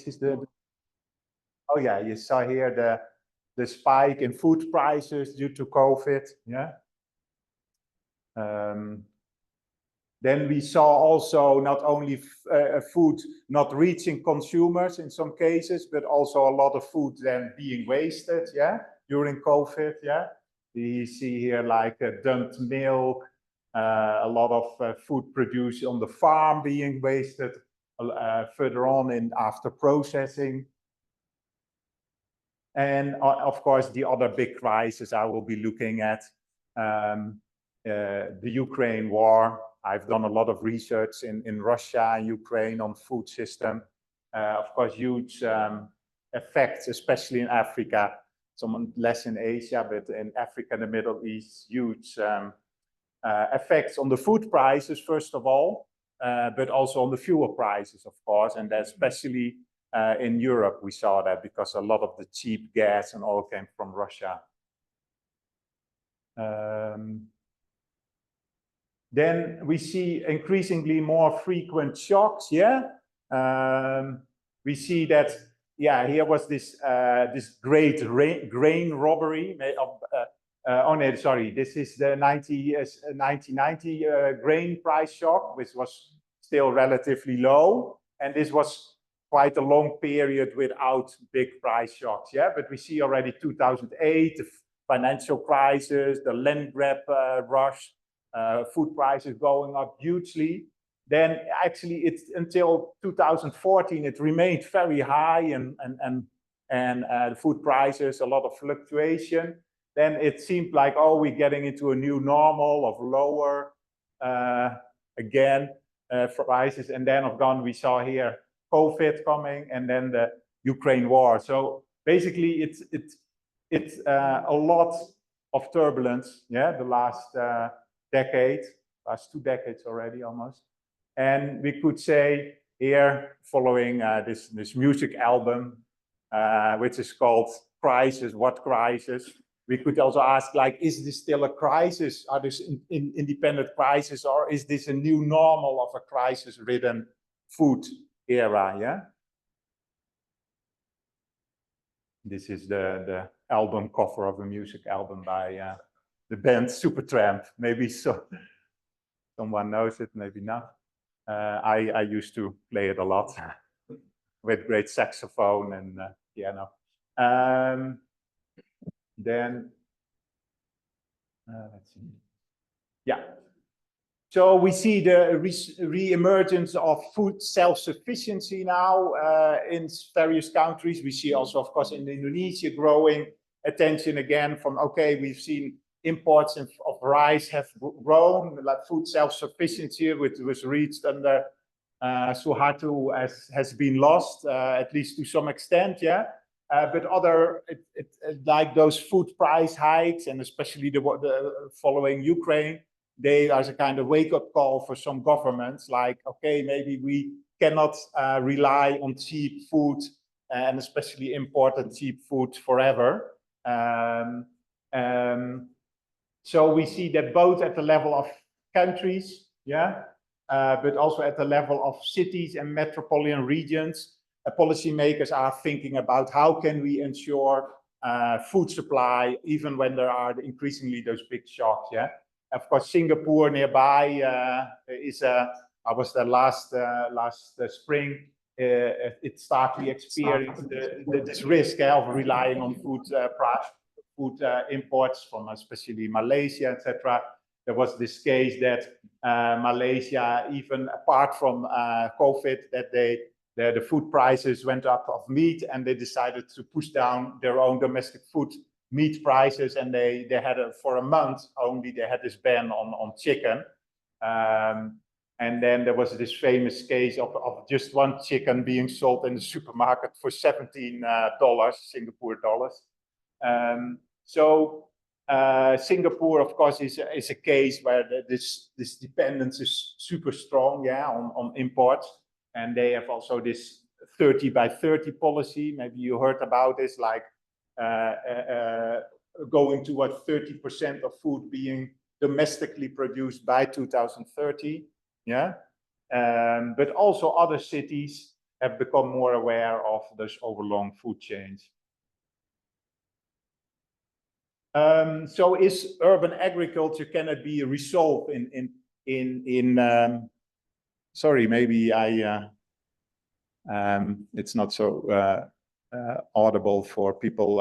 this is oh yeah, you saw here the spike in food prices due to COVID. Yeah. Then we saw also not only food not reaching consumers in some cases, but also a lot of food then being wasted, yeah, during COVID, yeah. We see here like dumped milk, a lot of food produced on the farm being wasted further on in after processing. And of course, the other big crisis I will be looking at, the Ukraine war. I've done a lot of research in Russia and Ukraine on food system. Of course, huge effects, especially in Africa, some less in Asia, but in Africa and the Middle East, huge effects on the food prices, first of all, but also on the fuel prices, of course, and especially in Europe, we saw that because a lot of the cheap gas and oil came from Russia. Then we see increasingly more frequent shocks. Yeah, we see that. Yeah, here was this this great grain robbery. Oh no, sorry. This is the 1990 grain price shock, which was still relatively low, and this was quite a long period without big price shocks. Yeah, but we see already 2008, the financial crisis, the land grab rush. Food prices going up hugely. Then actually it's until 2014 it remained very high and the food prices, a lot of fluctuation. Then it seemed like, oh, we're getting into a new normal of lower again prices, and then of gone we saw here COVID coming and then the Ukraine war. So basically it's a lot of turbulence, yeah, the last decade, last 2 decades already almost. And we could say here, following this music album, which is called Crisis, What Crisis? We could also ask, like, is this still a crisis? Are this independent crisis, or is this a new normal of a crisis-ridden food era, yeah? This is the album cover of a music album by the band Supertramp. Maybe someone knows it, maybe not. I used to play it a lot with great saxophone and piano. Then let's see. Yeah. So we see the re-emergence of food self-sufficiency now in various countries. We see also, of course, in Indonesia growing attention again from, okay, we've seen imports of rice have grown, like food self-sufficiency, which was reached under Suharto has been lost, at least to some extent, yeah. But other, like those food price hikes, and especially the following Ukraine, they are a kind of wake-up call for some governments, like, okay, maybe we cannot rely on cheap food, and especially imported cheap food forever. So we see that both at the level of countries, yeah, but also at the level of cities and metropolitan regions, policymakers are thinking about how can we ensure food supply, even when there are increasingly those big shocks, yeah. Of course, Singapore nearby I was there last spring. It started to experience this risk of relying on food imports from especially Malaysia, etc. There was this case that Malaysia, even apart from COVID, that the food prices went up of meat, and they decided to push down their own domestic food meat prices, and they had for a month only they had this ban on chicken. And then there was this famous case of just one chicken being sold in the supermarket for $17 Singapore dollars. So Singapore, of course, is a case where this dependence is super strong, yeah, on imports, and they have also this 30 by 30 policy. Maybe you heard about this, like going towards 30% of food being domestically produced by 2030. Yeah, but also other cities have become more aware of those overlong food chains. So is urban agriculture, can it be resolved sorry, maybe it's not so audible for people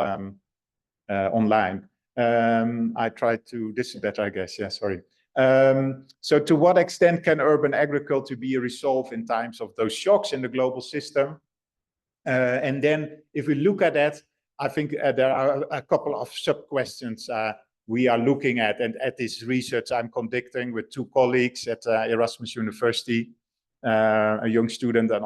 online. I tried to, this is better, I guess, yeah, sorry. So to what extent can urban agriculture be resolved in times of those shocks in the global system? And then if we look at that, I think there are a couple of sub-questions we are looking at, and at this research I'm conducting with two colleagues at Erasmus University, a young student and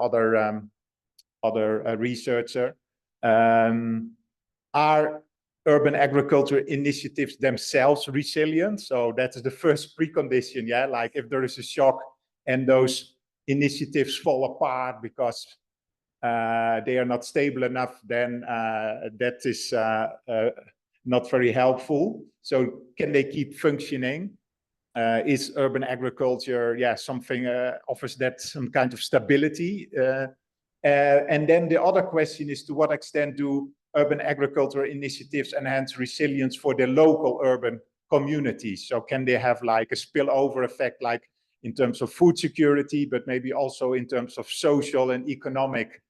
other researcher. Are urban agriculture initiatives themselves resilient? So that is the first precondition, yeah, like if there is a shock and those initiatives fall apart because they are not stable enough, then that is not very helpful. So can they keep functioning? Is urban agriculture, yeah, something offers that some kind of stability? And then the other question is, to what extent do urban agriculture initiatives enhance resilience for the local urban communities? So can they have like a spillover effect, like in terms of food security, but maybe also in terms of social and economic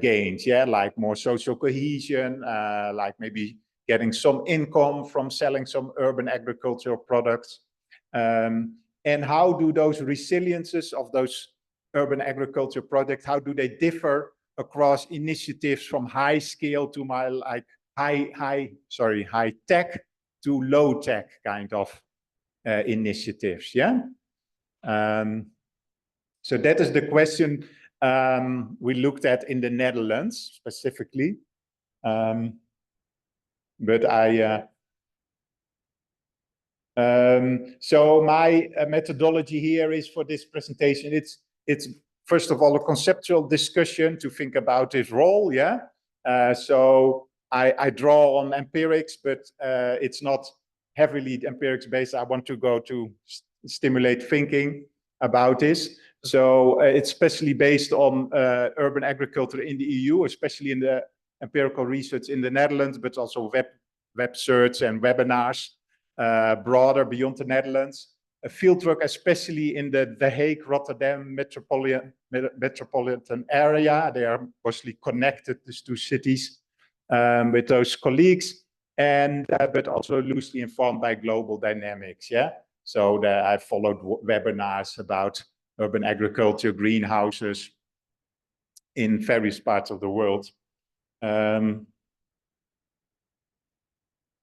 gains, yeah, like more social cohesion, like maybe getting some income from selling some urban agricultural products. And how do those resiliences of those urban agriculture projects, how do they differ across initiatives from high scale to high tech to low tech kind of initiatives, yeah? So that is the question we looked at in the Netherlands specifically. But so my methodology here is for this presentation, it's first of all a conceptual discussion to think about this role, yeah? So I draw on empirics, but it's not heavily empirics based. I want to go to stimulate thinking about this. So it's especially based on urban agriculture in the EU, especially in the empirical research in the Netherlands, but also web search and webinars, broader beyond the Netherlands. A fieldwork, especially in the Hague, Rotterdam metropolitan area. They are mostly connected, these two cities, with those colleagues, and but also loosely informed by global dynamics, yeah? So I followed webinars about urban agriculture, greenhouses in various parts of the world.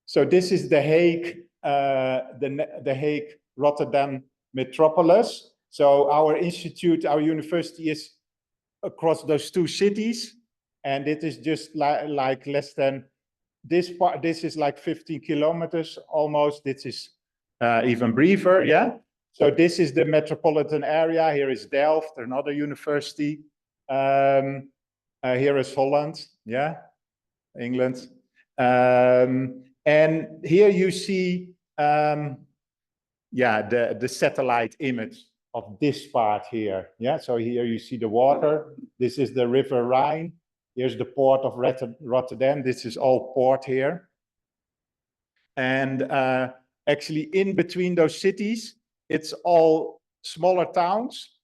So this is the Hague, the Hague Rotterdam metropolis. So our institute, our university is across those two cities, and it is just like less than this part. This is like 15 kilometers almost. This is even briefer, yeah. So this is the metropolitan area. Here is Delft, another university. Here is Holland, yeah, England. And here you see, yeah, the satellite image of this part here. Yeah, so here you see the water. This is the River Rhine. Here's the port of Rotterdam. This is all port here. And actually in between those cities, it's all smaller towns,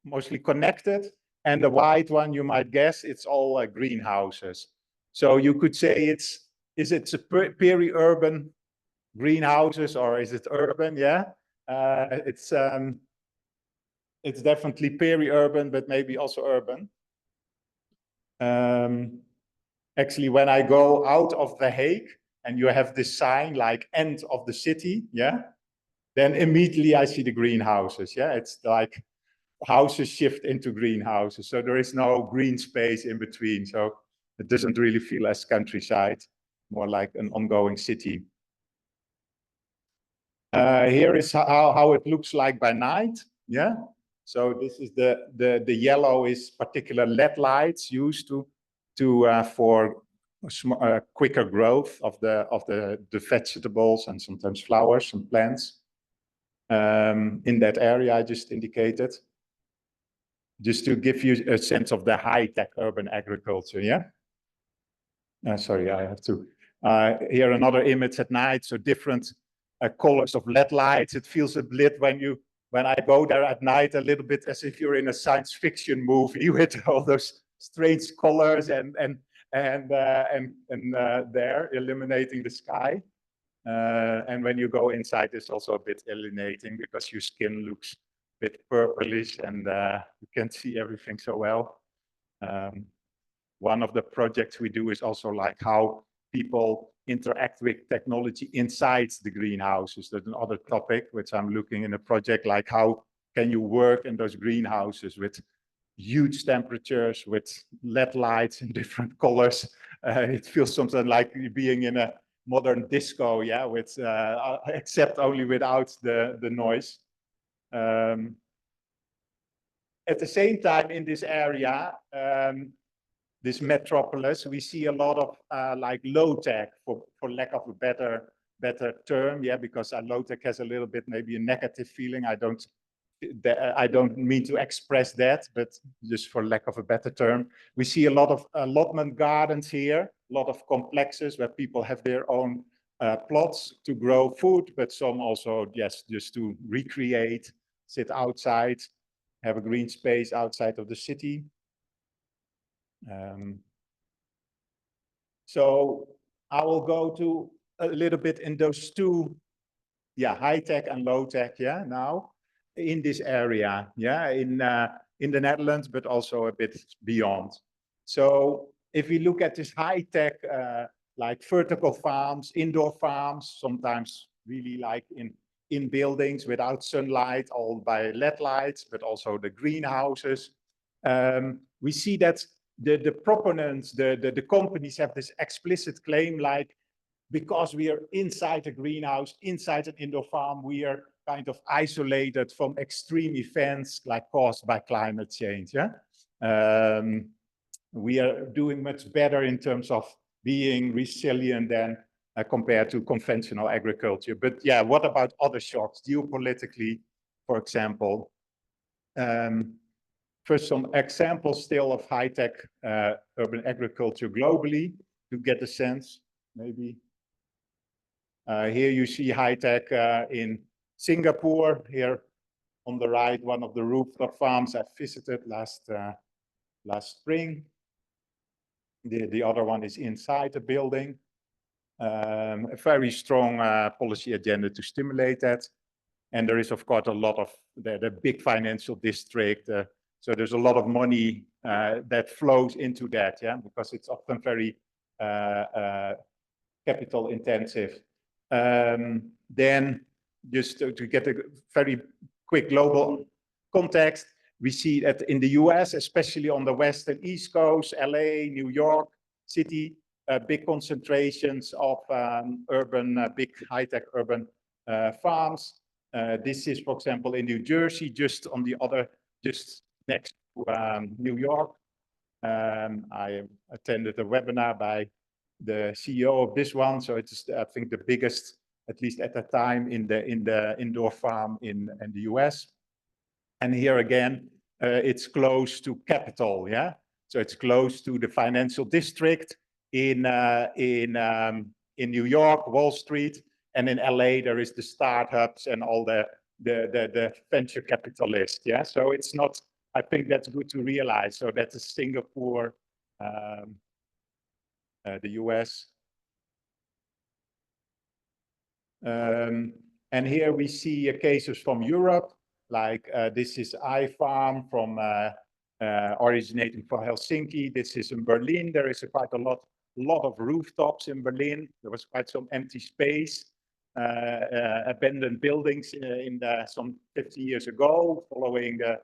mostly connected. And the white one, you might guess, it's all greenhouses. So you could say is it a peri-urban greenhouses, or is it urban? Yeah, it's definitely peri-urban, but maybe also urban. Actually, when I go out of The Hague and you have this sign like end of the city, yeah, then immediately I see the greenhouses. Yeah, it's like houses shift into greenhouses, so there is no green space in between. So it doesn't really feel as countryside, more like an ongoing city. Here is how it looks like by night. Yeah. So this is the yellow is particular LED lights used for quicker growth of the vegetables and sometimes flowers and plants in that area I just indicated. just to give you a sense of the high-tech urban agriculture, yeah? Sorry, I have to. Here another image at night, so different colors of LED lights. It feels a bit when I go there at night, a little bit as if you're in a science fiction movie with all those strange colors and there illuminating the sky. And when you go inside, it's also a bit illuminating because your skin looks a bit purplish and you can't see everything so well. One of the projects we do is also like how people interact with technology inside the greenhouses. That's another topic which I'm looking in a project, like how can you work in those greenhouses with huge temperatures, with LED lights in different colors. It feels something like being in a modern disco, yeah, with except only without the noise. At the same time, in this area, this metropolis, we see a lot of like low tech, for lack of a better term, yeah, because low tech has a little bit maybe a negative feeling. I don't mean to express that, but just for lack of a better term, we see a lot of allotment gardens here, a lot of complexes where people have their own plots to grow food, but some also, yes, just to recreate, sit outside, have a green space outside of the city. So I will go to a little bit in those two, yeah, high tech and low tech, yeah, now in this area, yeah, in the Netherlands, but also a bit beyond. So if we look at this high tech, like vertical farms, indoor farms, sometimes really like in buildings without sunlight, all by LED lights, but also the greenhouses. We see that the proponents, the companies have this explicit claim, like, because we are inside a greenhouse, inside an indoor farm, we are kind of isolated from extreme events like caused by climate change. Yeah, we are doing much better in terms of being resilient than compared to conventional agriculture. But yeah, what about other shocks, geopolitically, for example? First, some examples still of high-tech urban agriculture globally to get a sense, maybe. Here you see high-tech in Singapore. Here on the right, one of the rooftop farms I visited last spring. The other one is inside the building. A very strong policy agenda to stimulate that. And there is, of course, a lot of the big financial district. So there's a lot of money that flows into that, yeah, because it's often very capital intensive. Then just to get a very quick global context, we see that in the US, especially on the West and East Coast, LA, New York City, big concentrations of urban, big high-tech urban farms. This is, for example, in New Jersey, just on the other, just next to New York. I attended a webinar by the CEO of this one, so it's I think the biggest, at least at the time, in the indoor farm in the US. And here again, it's close to capital, yeah. So it's close to the financial district in New York, Wall Street, and in LA there is the startups and all the venture capitalists, yeah. So it's not. I think that's good to realize. So that's Singapore, the US. And here we see cases from Europe, like this is iFarm from originating from Helsinki. This is in Berlin. There is quite a lot of rooftops in Berlin. There was quite some empty space, abandoned buildings some 50 years ago, following the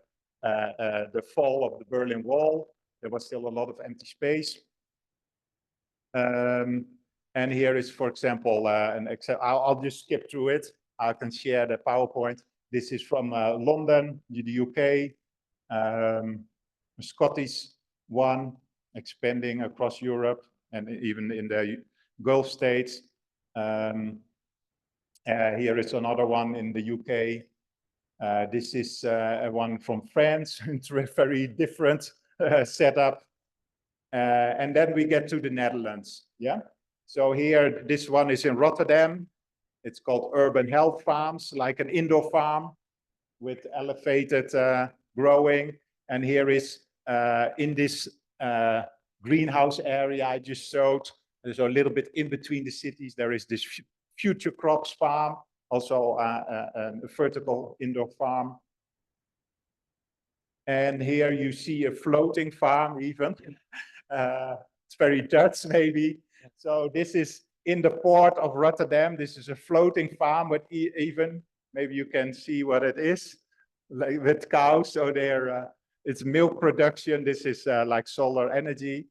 fall of the Berlin Wall. There was still a lot of empty space. And here is, for example, I'll just skip through it. I can share the PowerPoint. This is from London, the UK, Scottish one, expanding across Europe and even in the Gulf states. Here is another one in the UK. This is one from France, it's a very different setup. And then we get to the Netherlands, yeah? So here, this one is in Rotterdam. It's called Urban Health Farms, like an indoor farm with elevated growing. And here is in this greenhouse area I just showed, there's a little bit in between the cities, there is this Future Crops farm, also a vertical indoor farm. And here you see a floating farm even. It's very Dutch maybe. So this is in the port of Rotterdam. This is a floating farm with even, maybe you can see what it is, like with cows. So there, it's milk production. This is like solar energy.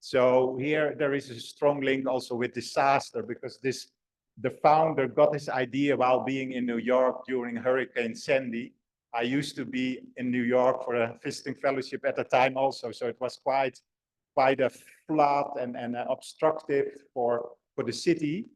So here there is a strong link also with disaster, because the founder got this idea while being in New York during Hurricane Sandy. I used to be in New York for a visiting fellowship at the time also, so it was quite a flood and obstructive for the city.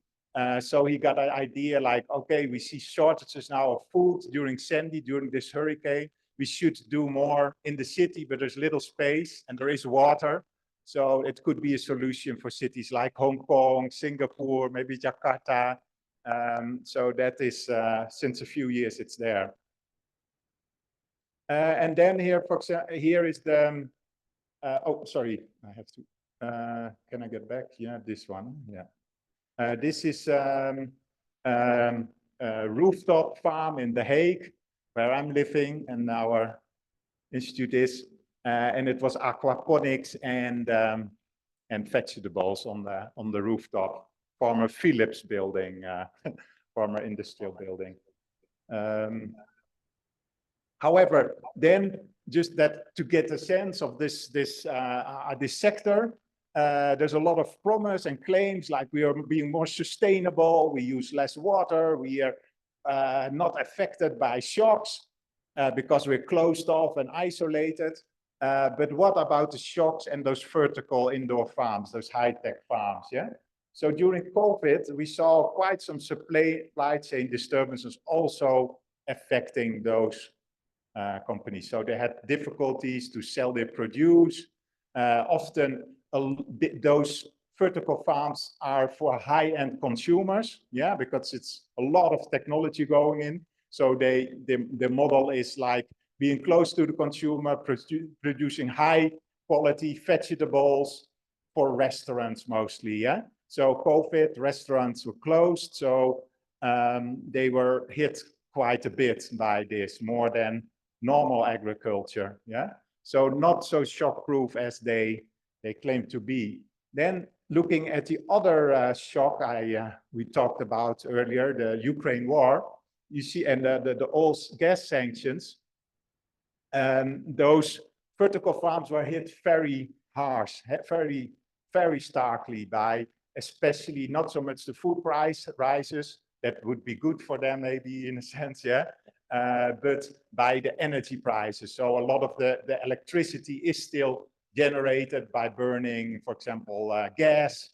So he got an idea like, okay, we see shortages now of food during Sandy, during this hurricane. We should do more in the city, but there's little space and there is water. So it could be a solution for cities like Hong Kong, Singapore, maybe Jakarta. So that is, since a few years, it's there. And then here, for example, here is the, oh, sorry, I have to, can I get back? Yeah, this one, yeah. This is a rooftop farm in The Hague, where I'm living, and our institute is, and it was aquaponics and vegetables on the rooftop, former Philips building, former industrial building. However, then just that to get a sense of this sector, there's a lot of promise and claims like we are being more sustainable, we use less water, we are not affected by shocks because we're closed off and isolated. But what about the shocks and those vertical indoor farms, those high-tech farms, yeah? So during COVID, we saw quite some supply chain disturbances also affecting those companies. So they had difficulties to sell their produce. Often those vertical farms are for high-end consumers, yeah, because it's a lot of technology going in. So the model is like being close to the consumer, producing high quality vegetables for restaurants mostly, yeah. So COVID, restaurants were closed, so they were hit quite a bit by this, more than normal agriculture, yeah? So not so shock-proof as they claim to be. Then looking at the other shock we talked about earlier, the Ukraine war, you see, and the oil gas sanctions, those vertical farms were hit very harsh, very, very starkly by especially not so much the food price rises, that would be good for them maybe in a sense, yeah? But by the energy prices. So a lot of the electricity is still generated by burning, for example, gas.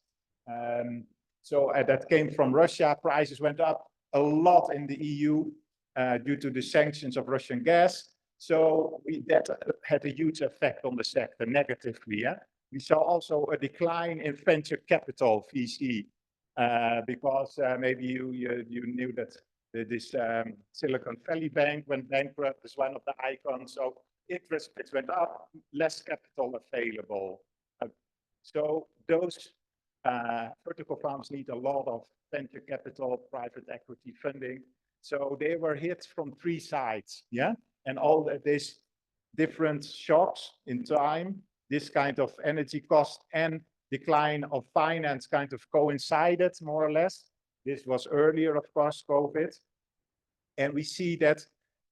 So that came from Russia. Prices went up a lot in the EU due to the sanctions of Russian gas. So that had a huge effect on the sector negatively. Yeah? We saw also a decline in venture capital, VC, because maybe you knew that this Silicon Valley Bank went bankrupt as one of the icons. So interest rates went up, less capital available. So those vertical farms need a lot of venture capital, private equity funding. So they were hit from three sides, yeah? And all these different shocks in time, this kind of energy cost and decline of finance kind of coincided more or less. This was earlier, of course, COVID. And we see that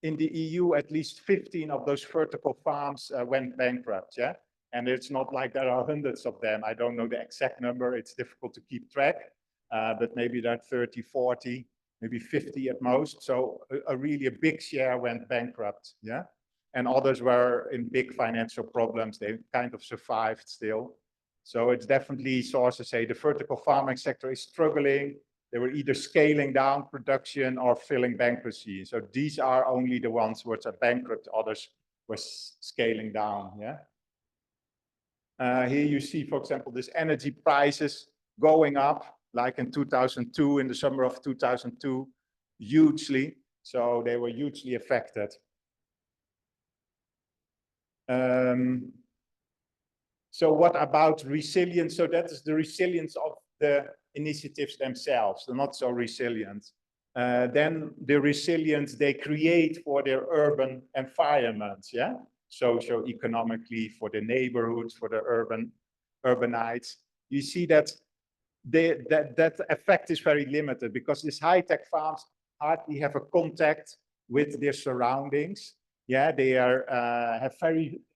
in the EU, at least 15 of those vertical farms went bankrupt, yeah? And it's not like there are hundreds of them. I don't know the exact number. It's difficult to keep track, but maybe there are 30, 40, maybe 50 at most. So really a big share went bankrupt, yeah? And others were in big financial problems. They kind of survived still. So it's definitely, sources say, the vertical farming sector is struggling. They were either scaling down production or filing bankruptcy. So these are only the ones which are bankrupt, others were scaling down, yeah. Here you see, for example, this energy prices going up, like in 2002, in the summer of 2002, hugely. So they were hugely affected. So what about resilience? So that is the resilience of the initiatives themselves. They're not so resilient. Then the resilience they create for their urban environments, yeah? Socio-economically, for the neighborhoods, for the urbanites. You see that that effect is very limited because these high-tech farms hardly have a contact with their surroundings. Yeah, they're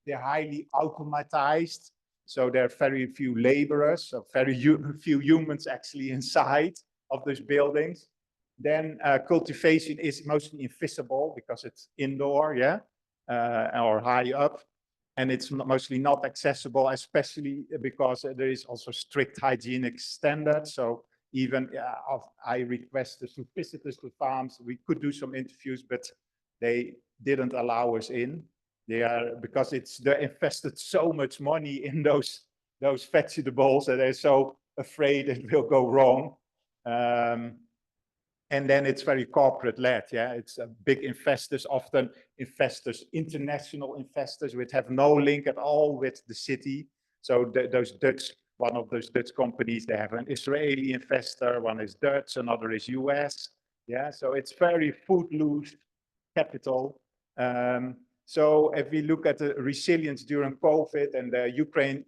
highly automatized. So there are very few laborers, so very few humans actually inside of those buildings. Then cultivation is mostly invisible because it's indoor, yeah, or high up. And it's mostly not accessible, especially because there is also strict hygienic standards. So even I requested to visitors to farms, we could do some interviews, but they didn't allow us in. Because they invested so much money in those vegetables that they're so afraid it will go wrong. And then it's very corporate led, yeah. It's big investors, often investors, international investors, which have no link at all with the city. So one of those Dutch companies, they have an Israeli investor, one is Dutch, another is US. Yeah, so it's very footloose capital. So if we look at the resilience during COVID and the Ukraine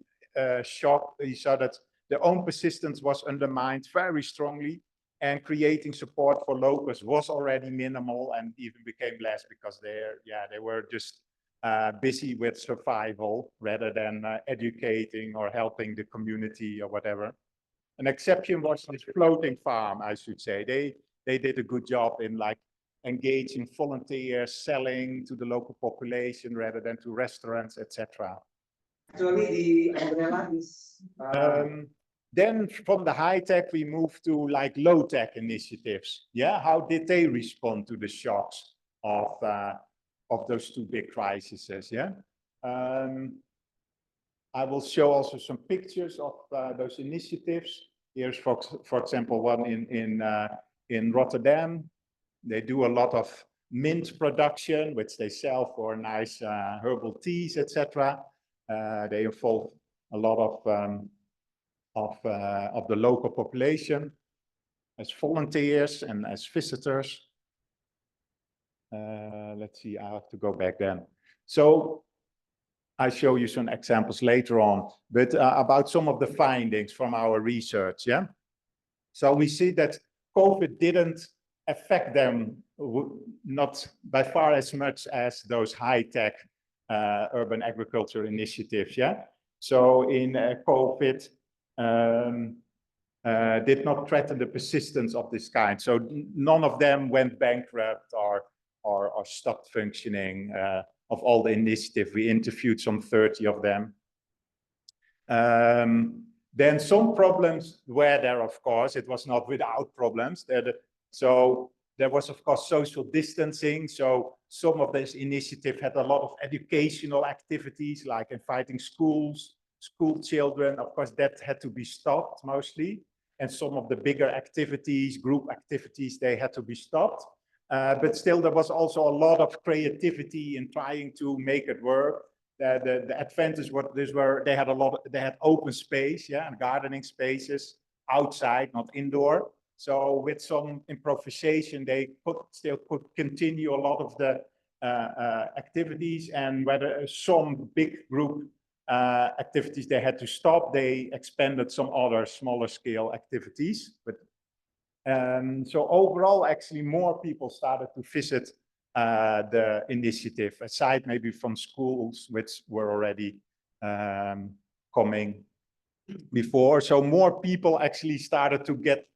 shock, you saw that their own persistence was undermined very strongly, and creating support for locals was already minimal and even became less because they were just busy with survival rather than educating or helping the community or whatever. An exception was this floating farm, I should say. They did a good job in like engaging volunteers, selling to the local population rather than to restaurants, etc. Actually, the umbrella is. Then from the high tech, we moved to like low tech initiatives. Yeah, how did they respond to the shocks of those two big crises? Yeah, I will show also some pictures of those initiatives. Here's for example one in Rotterdam. They do a lot of mint production, which they sell for nice herbal teas, etc. They involve a lot of the local population as volunteers and as visitors. Let's see, I have to go back then. So I show you some examples later on, but about some of the findings from our research, yeah? So we see that COVID didn't affect them, not by far as much as those high-tech urban agriculture initiatives, yeah? So in COVID, did not threaten the persistence of this kind. So none of them went bankrupt or stopped functioning. Of all the initiatives, we interviewed some 30 of them. Then some problems were there, of course. It was not without problems. So there was, of course, social distancing. So some of this initiative had a lot of educational activities, like inviting school children. Of course, that had to be stopped mostly. And some of the bigger activities, group activities, they had to be stopped. But still, there was also a lot of creativity in trying to make it work. The advantage was they had open space, yeah, and gardening spaces outside, not indoor. So with some improvisation, they still could continue a lot of the activities, and whether some big group activities they had to stop, they expanded some other smaller scale activities. But so overall, actually, more people started to visit the initiative, aside maybe from schools, which were already coming before. So more people actually started to get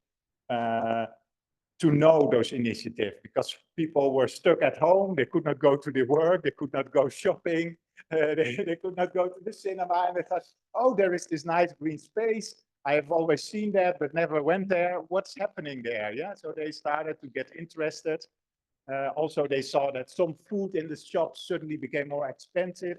to know those initiatives, because people were stuck at home. They could not go to their work. They could not go shopping. They could not go to the cinema. And they thought, oh, there is this nice green space. I have always seen that, but never went there. What's happening there? Yeah, so they started to get interested. Also, they saw that some food in the shops suddenly became more expensive.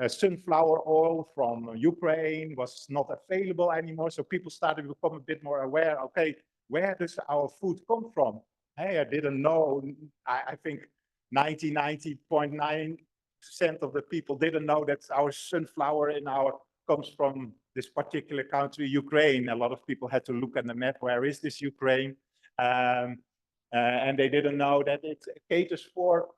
Sunflower oil from Ukraine was not available anymore. So people started to become a bit more aware. Okay, where does our food come from? Hey, I didn't know. I think 90.9% of the people didn't know that our sunflower comes from this particular country, Ukraine. A lot of people had to look at the map. Where is this Ukraine? And they didn't know that it caters for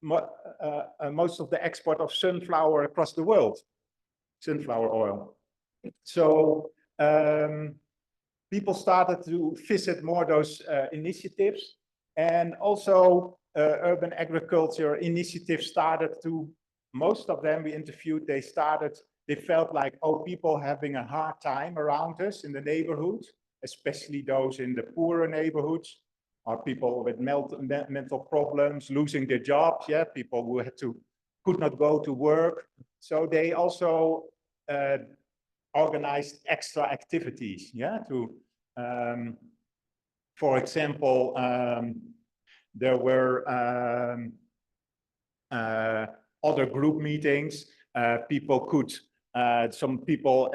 most of the export of sunflower across the world, sunflower oil. So people started to visit more those initiatives, and also urban agriculture initiatives started to, most of them we interviewed, they felt like, oh, people having a hard time around us in the neighborhood, especially those in the poorer neighborhoods, or people with mental problems, losing their jobs, yeah, people who could not go to work. So they also organized extra activities, yeah, to, for example, there were other group meetings. Some people,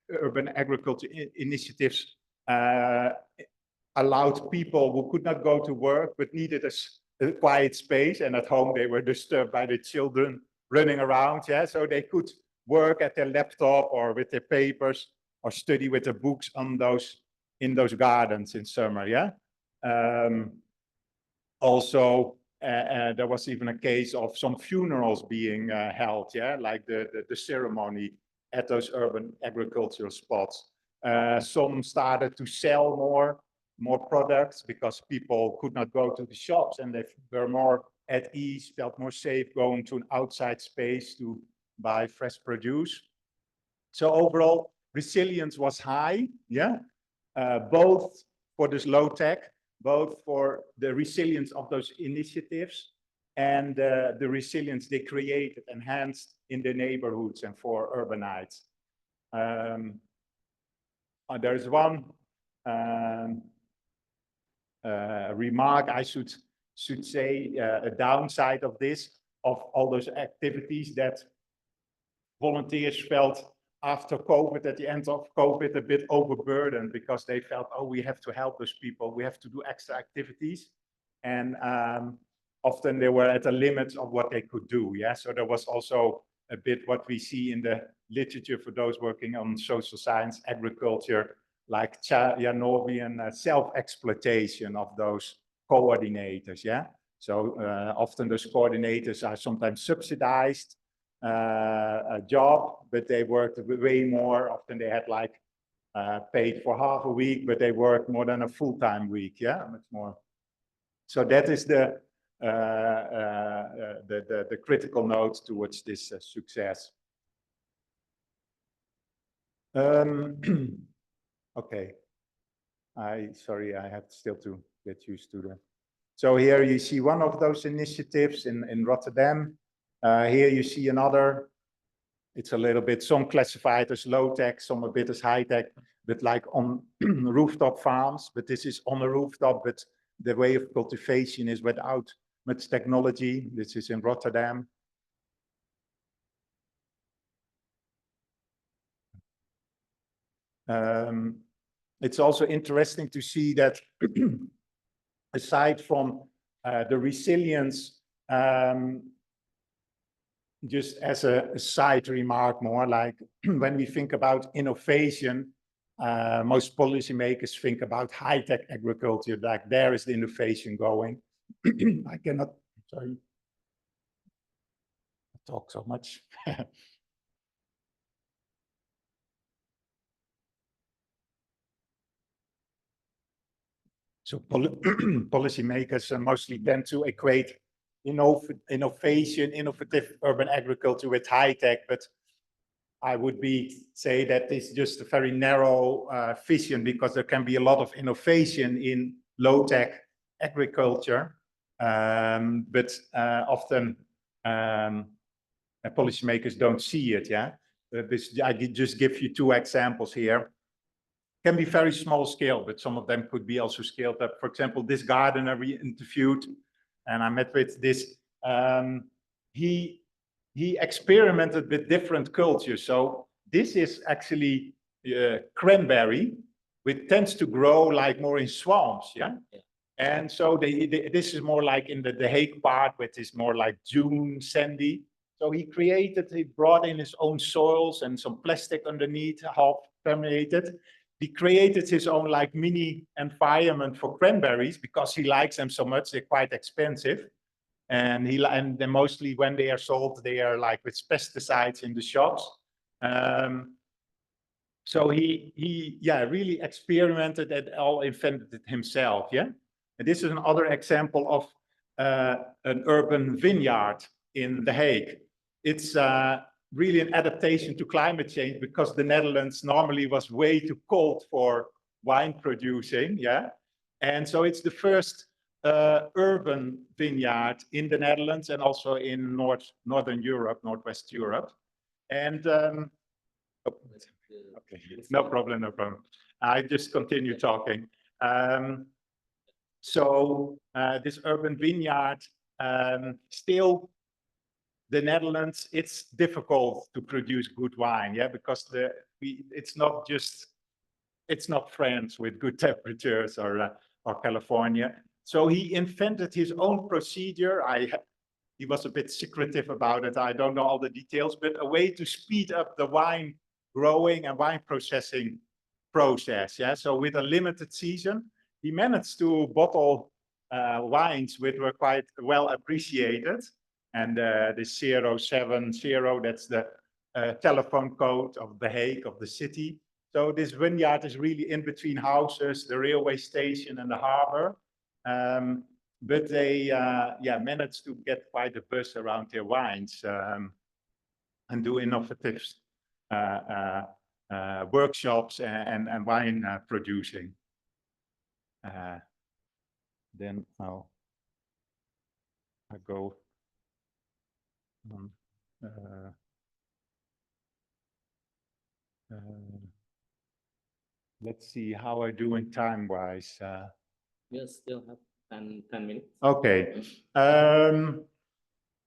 urban agriculture initiatives allowed people who could not go to work but needed a quiet space, and at home they were disturbed by the children running around, yeah, so they could work at their laptop or with their papers or study with their books in those gardens in summer, yeah. Also, there was even a case of some funerals being held, yeah, like the ceremony at those urban agricultural spots. Some started to sell more products because people could not go to the shops, and they were more at ease, felt more safe going to an outside space to buy fresh produce. So overall, resilience was high, yeah, both for this low tech, both for the resilience of those initiatives and the resilience they created, enhanced in the neighborhoods and for urbanites. There's one remark I should say, a downside of all those activities, that volunteers felt after COVID, at the end of COVID, a bit overburdened, because they felt, oh, we have to help those people, we have to do extra activities, and often they were at the limits of what they could do, yeah. So there was also a bit what we see in the literature for those working on social science, agriculture, like Jannovian self-exploitation of those coordinators, yeah. So often those coordinators are sometimes subsidized a job, but they worked way more. Often they had like paid for half a week, but they worked more than a full-time week, yeah, much more. So that is the critical note towards this success. Okay, sorry, I have still to get used to that. So here you see one of those initiatives in Rotterdam. Here you see another. It's a little bit, some classified as low tech, some a bit as high tech, but like on rooftop farms. But this is on a rooftop, but the way of cultivation is without much technology. This is in Rotterdam. It's also interesting to see that aside from the resilience, just as a side remark, more like when we think about innovation, most policymakers think about high-tech agriculture, like there is the innovation going. I cannot, sorry, I talk so much. So policymakers mostly tend to equate innovative urban agriculture with high tech, but I would say that it's just a very narrow vision, because there can be a lot of innovation in low tech agriculture, but often policymakers don't see it. Yeah, I just give you two examples here. can be very small scale, but some of them could be also scaled up. For example, this gardener we interviewed, and I met with this, he experimented with different cultures. So this is actually cranberry, which tends to grow like more in swamps, yeah? And so this is more like in the Hague part, which is more like dune, sandy. So he brought in his own soils and some plastic underneath, half permeated. He created his own like mini environment for cranberries because he likes them so much. They're quite expensive. And then mostly when they are sold, they are like with pesticides in the shops. So he really experimented and all invented it himself, yeah? And this is another example of an urban vineyard in The Hague. It's really an adaptation to climate change because the Netherlands normally was way too cold for wine producing, yeah? And so it's the first urban vineyard in the Netherlands and also in Northern Europe, Northwest Europe. And okay, no problem. I just continue talking. So this urban vineyard, still the Netherlands, it's difficult to produce good wine, yeah, because it's not France with good temperatures or California. So he invented his own procedure. He was a bit secretive about it. I don't know all the details, but a way to speed up the wine growing and wine processing process. Yeah, so with a limited season, he managed to bottle wines which were quite well appreciated. And the 070, that's the telephone code of The Hague, of the city. So this vineyard is really in between houses, the railway station and the harbor. But they managed to get quite a buzz around their wines and do innovative workshops and wine producing. Then I go on. Let's see how I'm doing time-wise. You still have 10 minutes. Okay.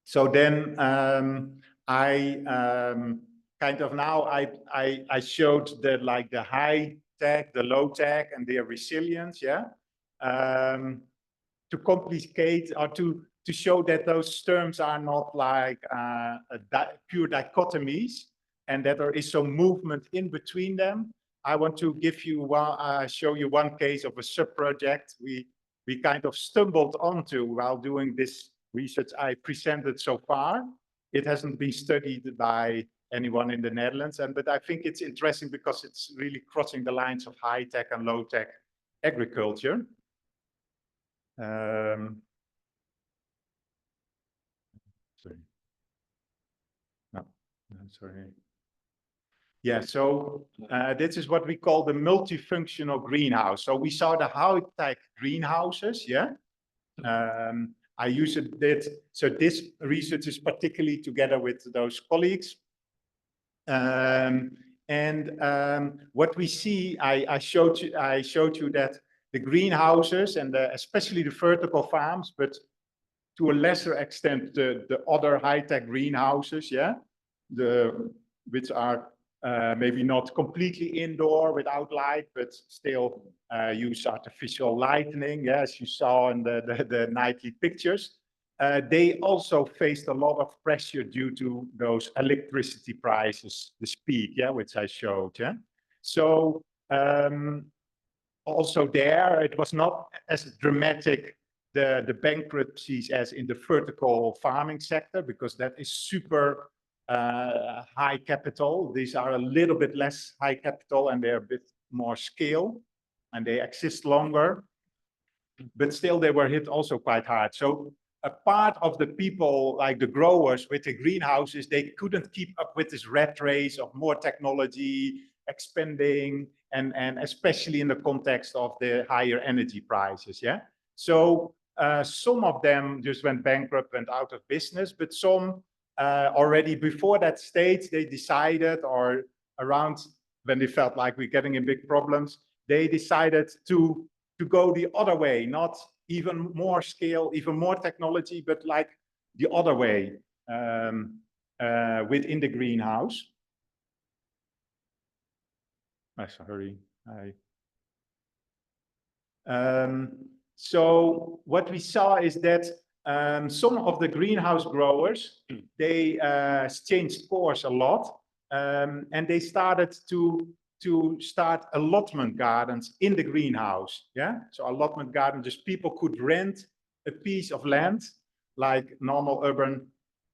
So then I kind of now I showed the high tech, the low tech, and their resilience, yeah. To complicate or to show that those terms are not like pure dichotomies, and that there is some movement in between them. I want to give you show you one case of a sub-project we kind of stumbled onto while doing this research I presented so far. It hasn't been studied by anyone in the Netherlands, but I think it's interesting because it's really crossing the lines of high tech and low tech agriculture. Sorry. No, sorry. Yeah, so this is what we call the multifunctional greenhouse. So we saw the high-tech greenhouses, yeah? I used it, so this research is particularly together with those colleagues. What we see, I showed you that the greenhouses and especially the vertical farms, but to a lesser extent, the other high-tech greenhouses, yeah? Which are maybe not completely indoor without light, but still use artificial lighting, yeah, as you saw in the nightly pictures. They also faced a lot of pressure due to those electricity prices, the peak, yeah, which I showed, yeah. So also there, it was not as dramatic the bankruptcies as in the vertical farming sector, because that is super high capital. These are a little bit less high capital and they're a bit more scale and they exist longer, but still they were hit also quite hard. So a part of the people, like the growers with the greenhouses, they couldn't keep up with this rat race of more technology expanding, and especially in the context of the higher energy prices, yeah? So some of them just went bankrupt, went out of business, but some already before that stage, they decided, or around when they felt like we're getting in big problems, they decided to go the other way, not even more scale, even more technology, but like the other way within the greenhouse. Sorry. So what we saw is that some of the greenhouse growers, they changed course a lot, and they started to start allotment gardens in the greenhouse. Yeah, so allotment garden, just people could rent a piece of land, like normal urban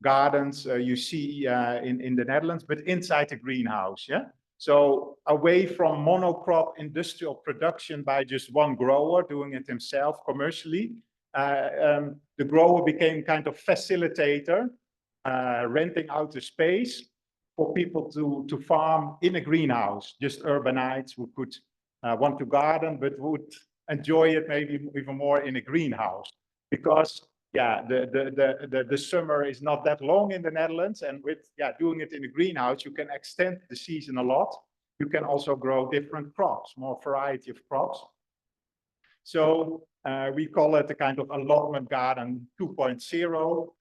gardens you see in the Netherlands, but inside the greenhouse. Yeah. So away from monocrop industrial production by just one grower doing it himself commercially, the grower became kind of facilitator, renting out the space for people to farm in a greenhouse, just urbanites who could want to garden, but would enjoy it maybe even more in a greenhouse. Because yeah, the summer is not that long in the Netherlands, and with doing it in a greenhouse, you can extend the season a lot. You can also grow different crops, more variety of crops. So we call it a kind of allotment garden 2.0.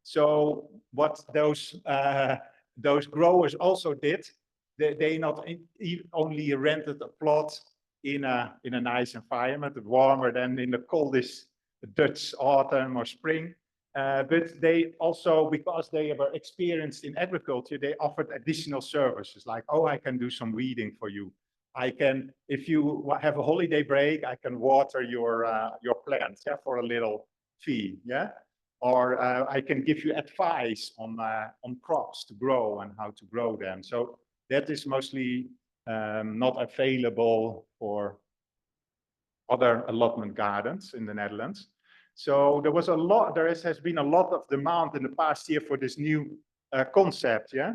So what those growers also did, they not only rented a plot in a nice environment, warmer than in the coldest Dutch autumn or spring, but they also, because they were experienced in agriculture, they offered additional services like, oh, I can do some weeding for you. I can, if you have a holiday break, I can water your plants, yeah, for a little fee, yeah, or I can give you advice on crops to grow and how to grow them. So that is mostly not available for other allotment gardens in the Netherlands. So there was a lot, has been a lot of demand in the past year for this new concept, yeah.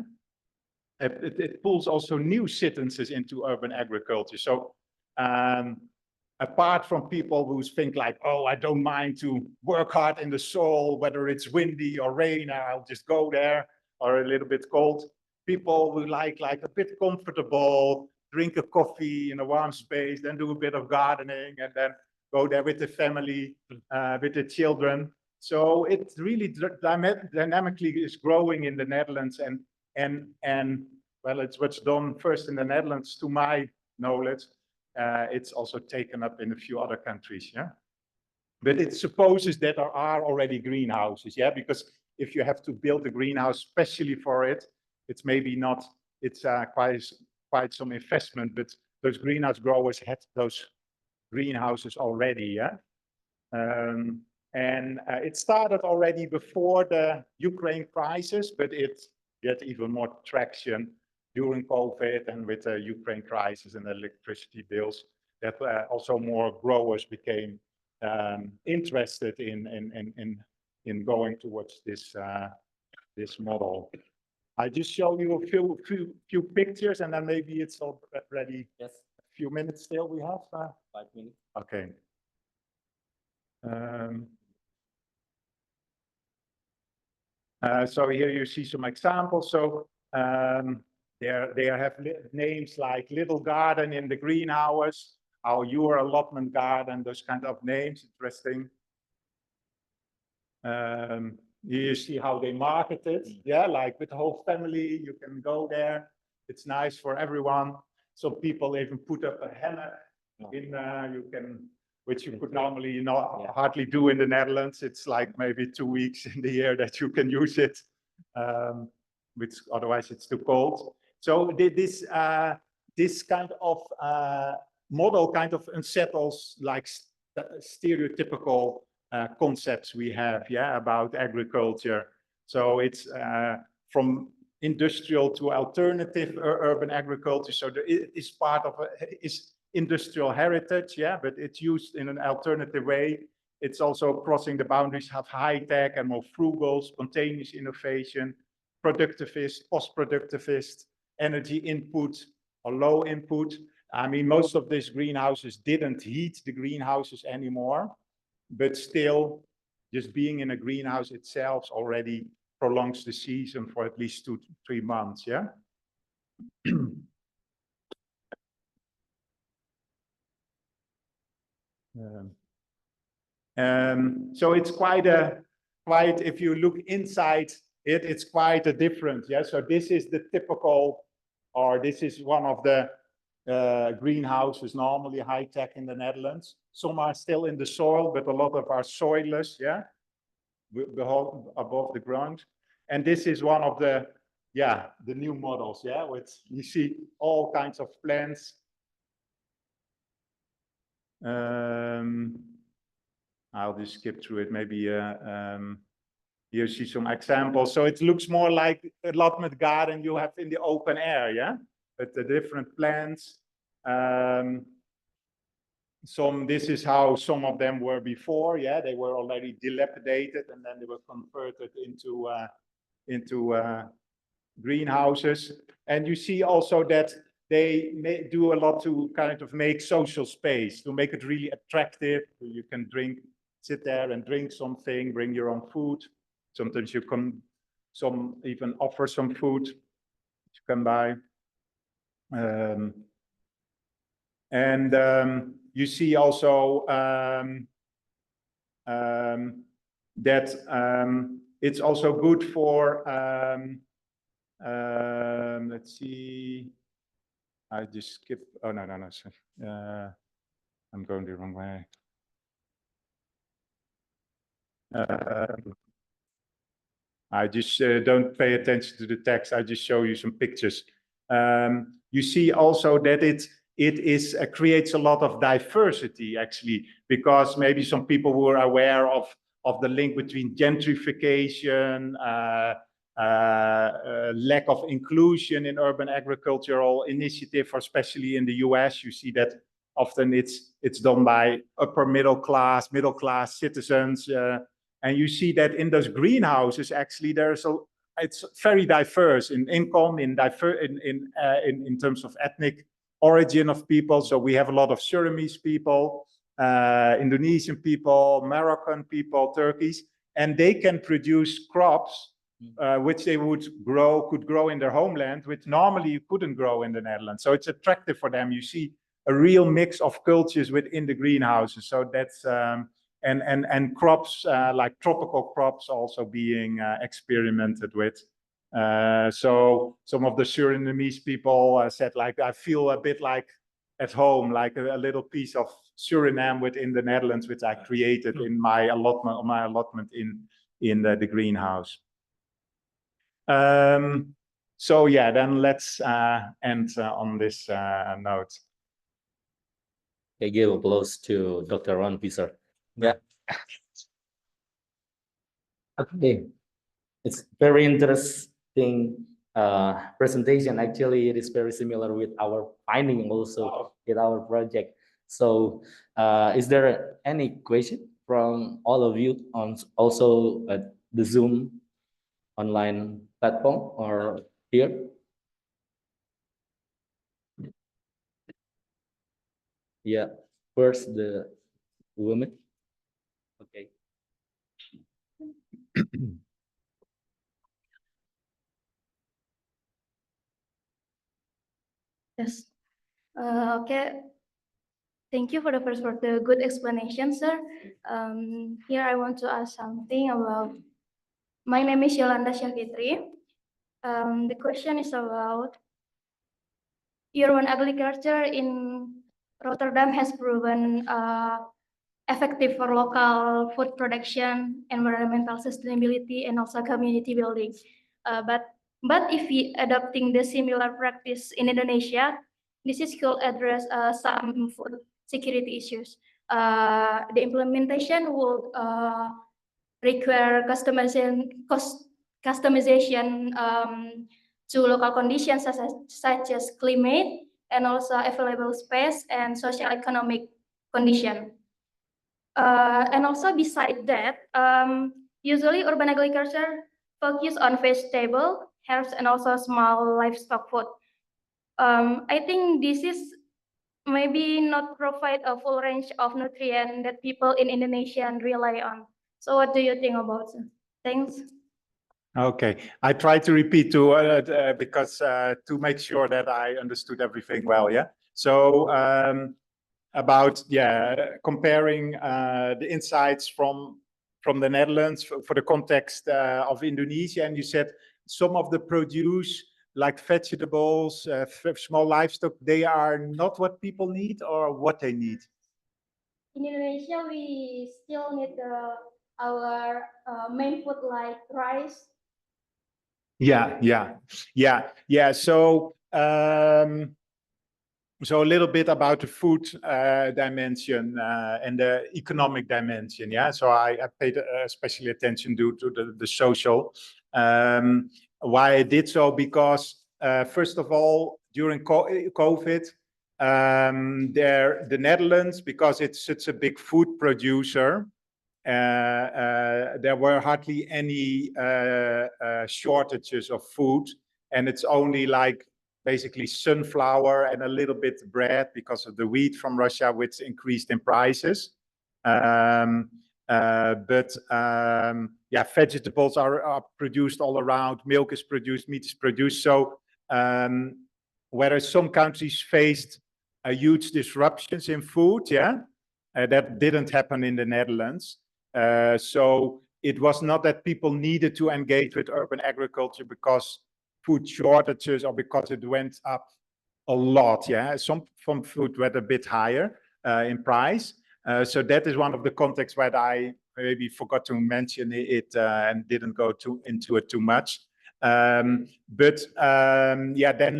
It pulls also new citizens into urban agriculture. So apart from people who think like, oh, I don't mind to work hard in the soil, whether it's windy or rain, I'll just go there, or a little bit cold. People who like a bit comfortable, drink a coffee in a warm space, then do a bit of gardening, and then go there with the family, with the children. So it really dynamically is growing in the Netherlands, and well, it's what's done first in the Netherlands, to my knowledge. It's also taken up in a few other countries, yeah. But it supposes that there are already greenhouses, yeah, because if you have to build a greenhouse specially for it, it's maybe not, it's quite some investment, but those greenhouse growers had those greenhouses already, yeah. And it started already before the Ukraine crisis, but it get even more traction during COVID and with the Ukraine crisis and electricity bills, that also more growers became interested in going towards this this model. I just show you a few pictures, and then maybe it's already Yes, a few minutes still we have. 5 minutes. Okay. So here you see some examples. So they have names like Little Garden in the Greenhouse, Your Allotment Garden, those kind of names, interesting. You see how they market it, yeah, like with the whole family, you can go there. It's nice for everyone. So people even put up a hammock in, which you could normally hardly do in the Netherlands. It's like maybe 2 weeks in the year that you can use it, which otherwise it's too cold. So this kind of model kind of unsettles like stereotypical concepts we have, yeah, about agriculture. So it's from industrial to alternative urban agriculture. So it is part of is industrial heritage, yeah, but it's used in an alternative way. It's also crossing the boundaries of high tech and more frugal, spontaneous innovation, productivist, post-productivist, energy input or low input. I mean, most of these greenhouses didn't heat the greenhouses anymore, but still just being in a greenhouse itself already prolongs the season for at least 2 to 3 months, yeah? So it's quite, if you look inside it, it's quite a different, yeah. So this is the typical, or this is one of the greenhouses, normally high tech in the Netherlands. Some are still in the soil, but a lot of are soilless, yeah, above the ground. And this is one of the, yeah, the new models, yeah, with you see all kinds of plants. I'll just skip through it. Maybe here you see some examples. So it looks more like a allotment garden you have in the open air, yeah, with the different plants. This is how some of them were before, yeah. They were already dilapidated, and then they were converted into greenhouses. And you see also that they do a lot to kind of make social space, to make it really attractive. You can sit there and drink something, bring your own food. Sometimes you can, some even offer some food you can buy. You see also that it's also good for, let's see, I just skipped, oh, no, sorry. I'm going the wrong way. I just don't pay attention to the text. I just show you some pictures. You see also that it creates a lot of diversity, actually, because maybe some people were aware of the link between gentrification, lack of inclusion in urban agricultural initiative, or especially in the US. You see that often it's done by upper middle class citizens. And you see that in those greenhouses, actually, it's very diverse in income, in terms of ethnic origin of people. So we have a lot of Surinamese people, Indonesian people, Moroccan people, Turkeys, and they can produce crops which they could grow in their homeland, which normally you couldn't grow in the Netherlands. So it's attractive for them. You see a real mix of cultures within the greenhouses. So that's and crops like tropical crops also being experimented with. So some of the Surinamese people said, like, I feel a bit like at home, like a little piece of Suriname within the Netherlands, which I created in my allotment in the greenhouse. So yeah, then let's end on this note. I give applause to Dr. Ron Visser. Yeah. Okay. It's very interesting presentation. Actually, it is very similar with our finding also in our project. So is there any question from all of you on also at the Zoom online platform or here? Yeah, first the woman. Okay. Yes. Okay. Thank you for the good explanation, sir. Here I want to ask something about. My name is Yolanda Syafitri. The question is about urban agriculture in Rotterdam has proven effective for local food production, environmental sustainability, and also community building. But if we adopting the similar practice in Indonesia, this is could address some food security issues. The implementation will require customization to local conditions such as climate and also available space and social economic condition. And also beside that, usually urban agriculture focus on vegetable, herbs, and also small livestock food. I think this is maybe not provide a full range of nutrients that people in Indonesia rely on. So what do you think about it? Thanks. Okay, I try to repeat because to make sure that I understood everything well. Yeah. So about comparing the insights from the Netherlands for the context of Indonesia, and you said some of the produce like vegetables, small livestock, they are not what people need or what they need. In Indonesia, we still need our main food like rice. Yeah. So a little bit about the food dimension and the economic dimension. Yeah, so I paid especially attention to the social. Why I did so because first of all, during COVID, the Netherlands, because it's such a big food producer, there were hardly any shortages of food, and it's only like basically sunflower and a little bit bread because of the wheat from Russia, which increased in prices. But vegetables are produced all around, milk is produced, meat is produced. So whereas some countries faced huge disruptions in food, that didn't happen in the Netherlands. So it was not that people needed to engage with urban agriculture because food shortages or because it went up a lot. Some food went a bit higher in price. So that is one of the contexts where I maybe forgot to mention it and didn't go into it too much. Then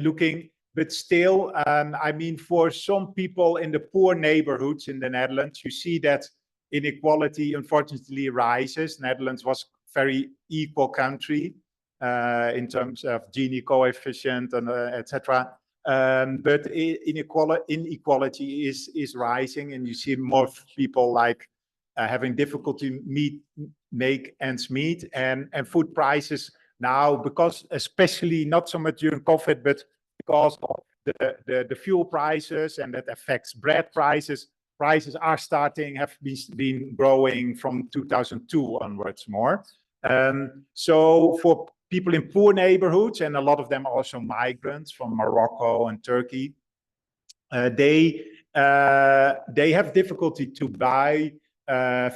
looking, but still, I mean, for some people in the poor neighborhoods in the Netherlands, you see that inequality unfortunately rises. Netherlands was a very equal country in terms of Gini coefficient and etc. But inequality is rising, and you see more people like having difficulty make ends meet, and food prices now, because especially not so much during COVID, but because of the fuel prices, and that affects bread prices. Prices are have been growing from 2002 onwards more. So for people in poor neighborhoods, and a lot of them are also migrants from Morocco and Turkey, they have difficulty to buy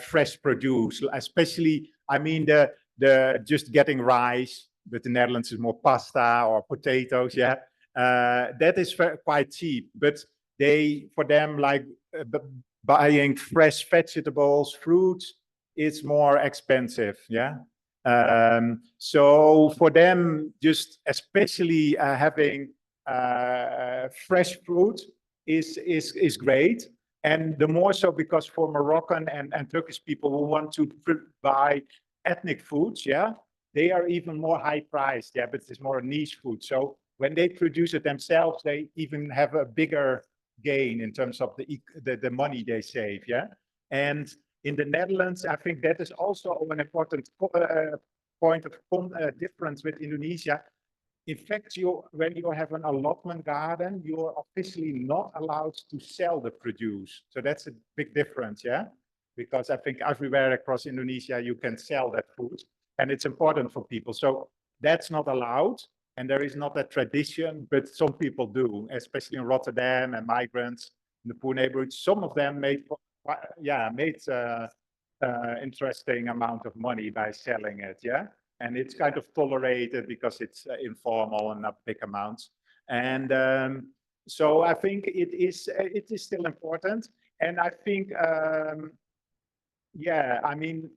fresh produce, especially, I mean, the just getting rice, but the Netherlands is more pasta or potatoes. That is quite cheap, but for them, like buying fresh vegetables, fruits, it's more expensive. So for them, just especially having fresh fruit is great. And the more so because for Moroccan and Turkish people who want to buy ethnic foods, they are even more high priced, but it's more niche food. So when they produce it themselves, they even have a bigger gain in terms of the money they save. And in the Netherlands, I think that is also an important point of difference with Indonesia. In fact, when you have an allotment garden, you are officially not allowed to sell the produce. So that's a big difference, because I think everywhere across Indonesia, you can sell that food, and it's important for people. So that's not allowed, and there is not that tradition, but some people do, especially in Rotterdam and migrants in the poor neighborhoods. Some of them made interesting amount of money by selling it, and it's kind of tolerated because it's informal and not big amounts. And so I think it is still important. And I think, I mean,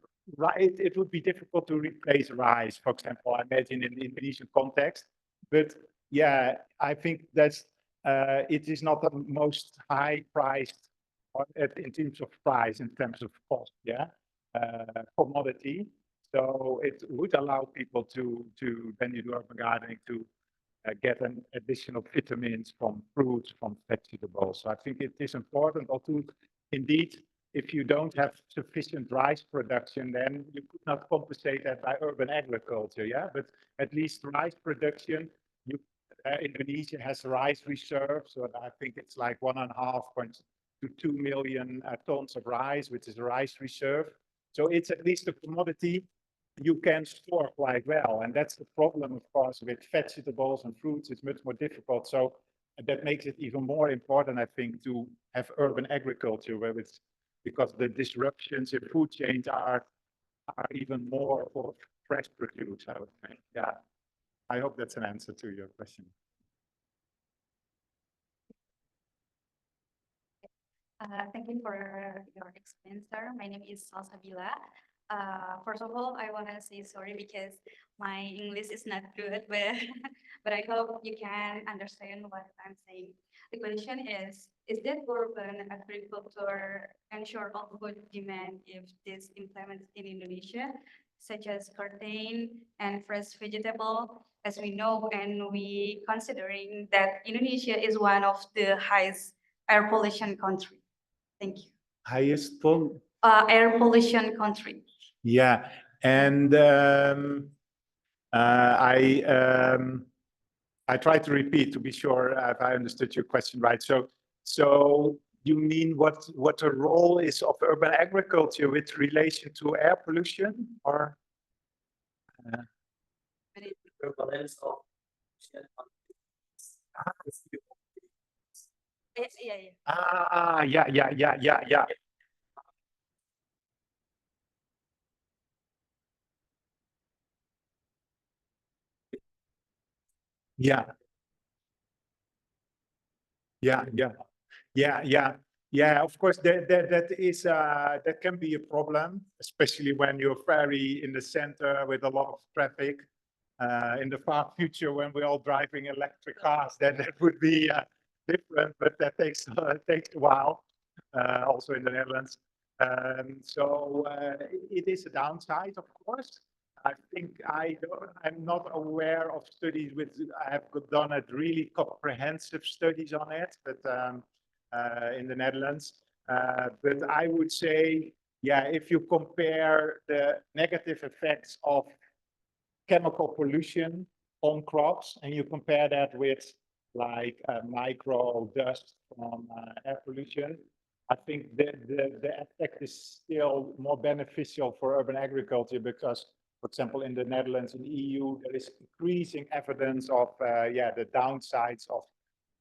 it would be difficult to replace rice, for example, I imagine in the Indonesian context. But I think that's it is not the most high priced in terms of price, in terms of cost, commodity. So it would allow people to when you do urban gardening, to get an additional vitamins from fruits, from vegetables. So I think it is important. Also, indeed, if you don't have sufficient rice production, then you could not compensate that by urban agriculture. But at least rice production, Indonesia has rice reserves, so I think it's like 1.5 to 2 million tons of rice, which is a rice reserve. So it's at least a commodity you can store quite well. And that's the problem, of course, with vegetables and fruits. It's much more difficult. So that makes it even more important, I think, to have urban agriculture, where it's because the disruptions in food chains are even more for fresh produce, I would think. Yeah. I hope that's an answer to your question. Thank you for your explain, sir. My name is Salsabila. First of all, I want to say sorry because my English is not good, but but I hope you can understand what I'm saying. The question is that urban agriculture ensure all food demand if this implemented in Indonesia, such as curtain and fresh vegetable, as we know, and we considering that Indonesia is one of the highest air pollution country. Thank you. Highest full. Air pollution country. Yeah, and I try to repeat to be sure if I understood your question right. So you mean what the role is of urban agriculture with relation to air pollution, or? Prevalence of Yeah. Yeah. Yeah. Of course, that can be a problem, especially when you're very in the center with a lot of traffic. In the far future, when we're all driving electric cars, then that would be different, but that takes a while. Also in the Netherlands. So it is a downside, of course. I think I'm not aware of studies I have done really comprehensive studies on it, but in the Netherlands. But I would say, yeah, if you compare the negative effects of chemical pollution on crops and you compare that with like micro dust from air pollution, I think the effect is still more beneficial for urban agriculture because, for example, in the Netherlands, in the EU, there is increasing evidence of the downsides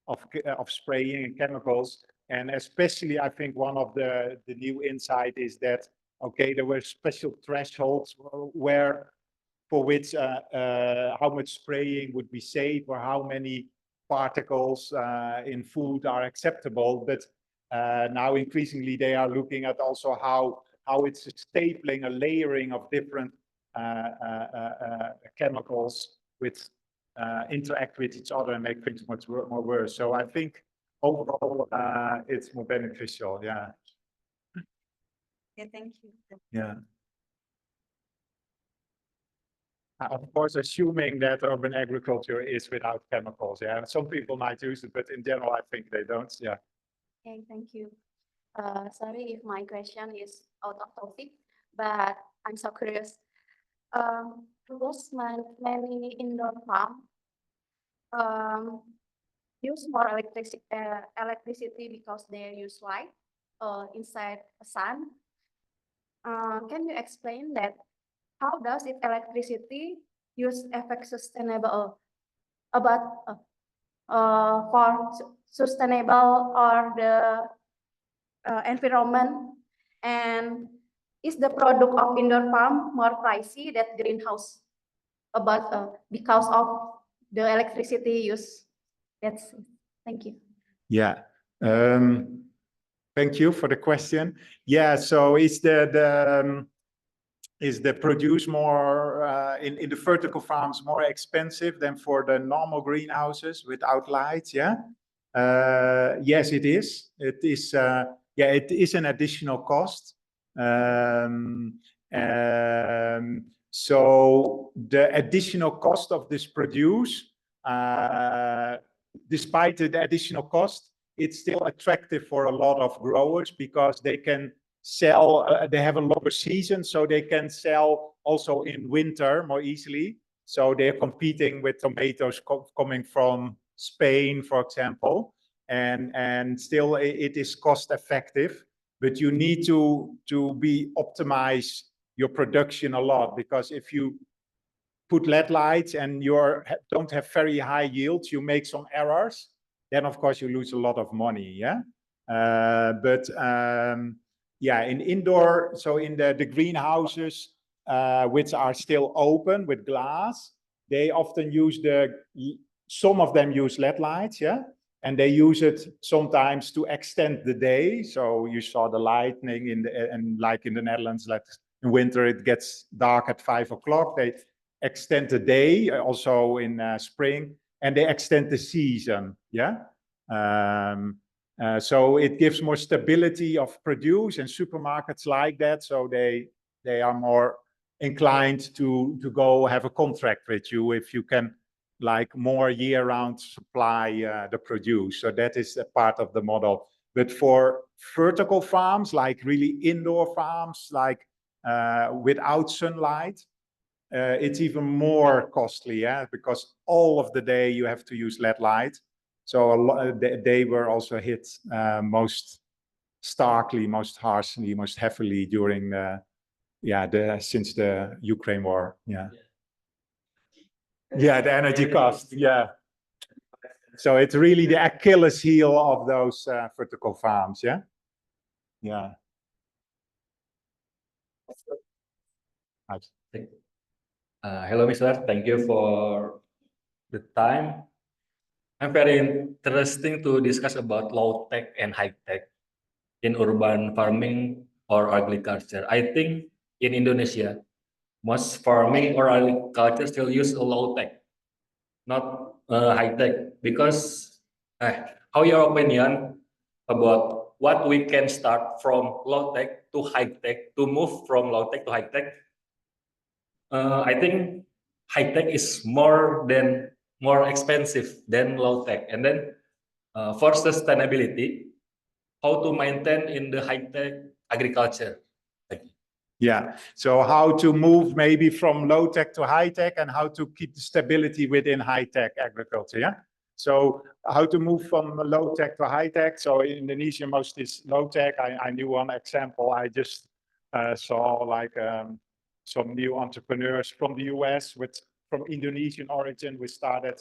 of spraying and chemicals. And especially, I think one of the new insight is that, okay, there were special thresholds for which how much spraying would be safe or how many particles in food are acceptable. But now increasingly they are looking at also how it's a stapling, a layering of different chemicals which interact with each other and make things much more worse. So I think overall it's more beneficial. Yeah. Okay, thank you. Yeah. Of course, assuming that urban agriculture is without chemicals. Yeah, some people might use it, but in general, I think they don't. Yeah. Okay, thank you. Sorry if my question is out of topic, but I'm so curious. Because many indoor farm use more electricity because they use light inside the sun. Can you explain that? How does it electricity use affect sustainable about for sustainable or the environment, and is the product of indoor farm more pricey than greenhouse about because of the electricity use? That's it. Thank you. Yeah. Thank you for the question. Yeah. So is the produce more in the vertical farms more expensive than for the normal greenhouses without lights? Yeah. Yes, it is. It is. Yeah, it is an additional cost. So the additional cost of this produce, despite the additional cost, it's still attractive for a lot of growers because they can sell, they have a longer season, so they can sell also in winter more easily. So they're competing with tomatoes coming from Spain, for example, and still it is cost effective, but you need to be optimized your production a lot, because if you put LED lights and don't have very high yields, you make some errors, then of course you lose a lot of money. Yeah. Yeah, in indoor, so in the greenhouses, which are still open with glass, they often use some of them use LED lights, yeah, and they use it sometimes to extend the day. So you saw the lightning and like in the Netherlands, like in winter it gets dark at 5 o'clock. They extend the day, also in spring, and they extend the season, yeah. So it gives more stability of produce, and supermarkets like that, so they are more inclined to go have a contract with you if you can like more year-round supply the produce. So that is a part of the model. But for vertical farms, like really indoor farms, like without sunlight, it's even more costly, yeah, because all of the day you have to use LED light. So they were also hit most starkly, most harshly, most heavily during since the Ukraine war. Yeah. Yeah, the energy cost. Yeah. So it's really the Achilles heel of those vertical farms. Yeah. Yeah. Hello, Mr. Thank you for the time. I'm very interesting to discuss about low tech and high tech in urban farming or agriculture. I think in Indonesia, most farming or agriculture still use a low tech, not high tech. Because how your opinion about what we can start from low tech to high tech, to move from low tech to high tech? I think high tech is more expensive than low tech. And then for sustainability, how to maintain in the high tech agriculture? Thank you. Yeah, so how to move maybe from low tech to high tech, and how to keep the stability within high tech agriculture. Yeah, so how to move from low tech to high tech. So in Indonesia, most is low tech. I knew one example. I just saw like some new entrepreneurs from the US from Indonesian origin. We started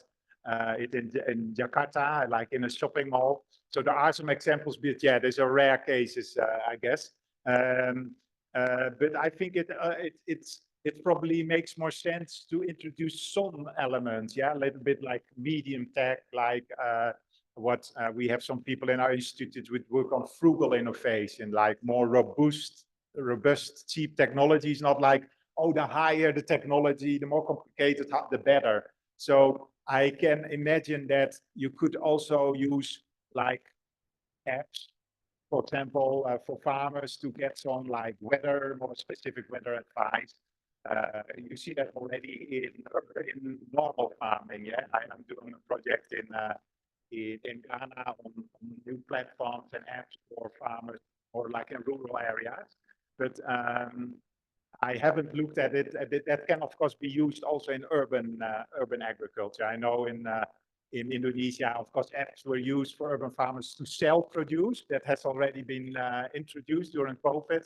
it in Jakarta, like in a shopping mall. So there are some examples, but yeah, there's a rare cases, I guess. But I think it probably makes more sense to introduce some elements, yeah, a little bit like medium tech, like what we have some people in our institute which work on frugal innovation, like more robust, cheap technologies, not like, oh, the higher the technology, the more complicated, the better. So I can imagine that you could also use like apps, for example, for farmers to get some like more specific weather advice. You see that already in normal farming. Yeah, I'm doing a project in Ghana on new platforms and apps for farmers, or like in rural areas. But I haven't looked at it. That can of course be used also in urban agriculture. I know in Indonesia, of course, apps were used for urban farmers to sell produce. That has already been introduced during COVID,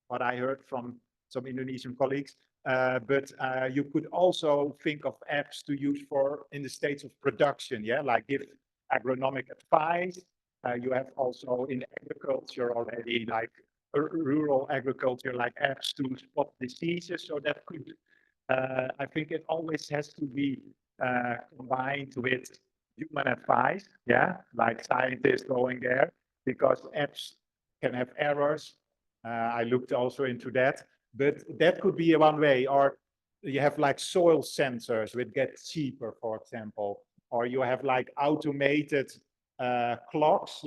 what I heard from some Indonesian colleagues. But you could also think of apps to use in the states of production, yeah, like give agronomic advice. You have also in agriculture already, like rural agriculture, like apps to spot diseases. So that could, I think it always has to be combined with human advice, yeah, like scientists going there, because apps can have errors. I looked also into that, but that could be one way. Or you have like soil sensors which get cheaper, for example, or you have like automated clocks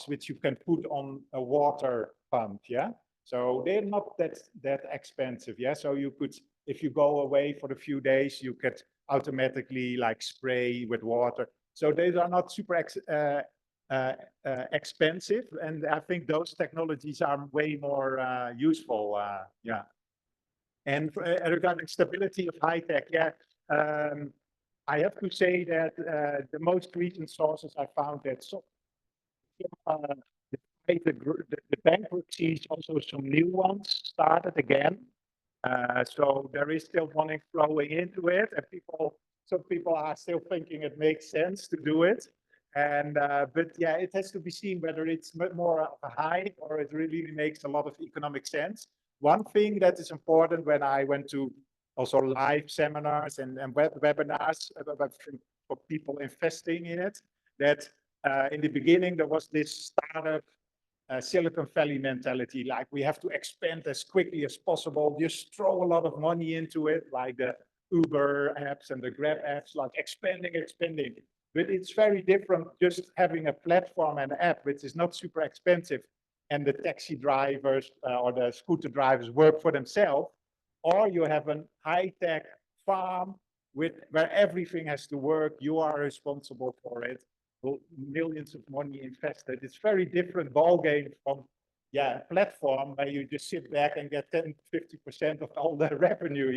which you can put on a water pump, yeah. So they're not that expensive, yeah. So you could, if you go away for a few days, you could automatically like spray with water. So these are not super expensive, and I think those technologies are way more useful. Yeah. And regarding stability of high tech, yeah, I have to say that the most recent sources I found that the bankruptcies, also some new ones started again. So there is still money flowing into it, and some people are still thinking it makes sense to do it. And but yeah, it has to be seen whether it's more of a hype or it really makes a lot of economic sense. One thing that is important when I went to also live seminars and webinars for people investing in it, that in the beginning there was this startup Silicon Valley mentality, like we have to expand as quickly as possible, just throw a lot of money into it, like the Uber apps and the Grab apps, like expanding. But it's very different just having a platform and app, which is not super expensive, and the taxi drivers or the scooter drivers work for themselves, or you have a high-tech farm where everything has to work, you are responsible for it, millions of money invested. It's very different ball game from a platform where you just sit back and get 10-50% of all the revenue,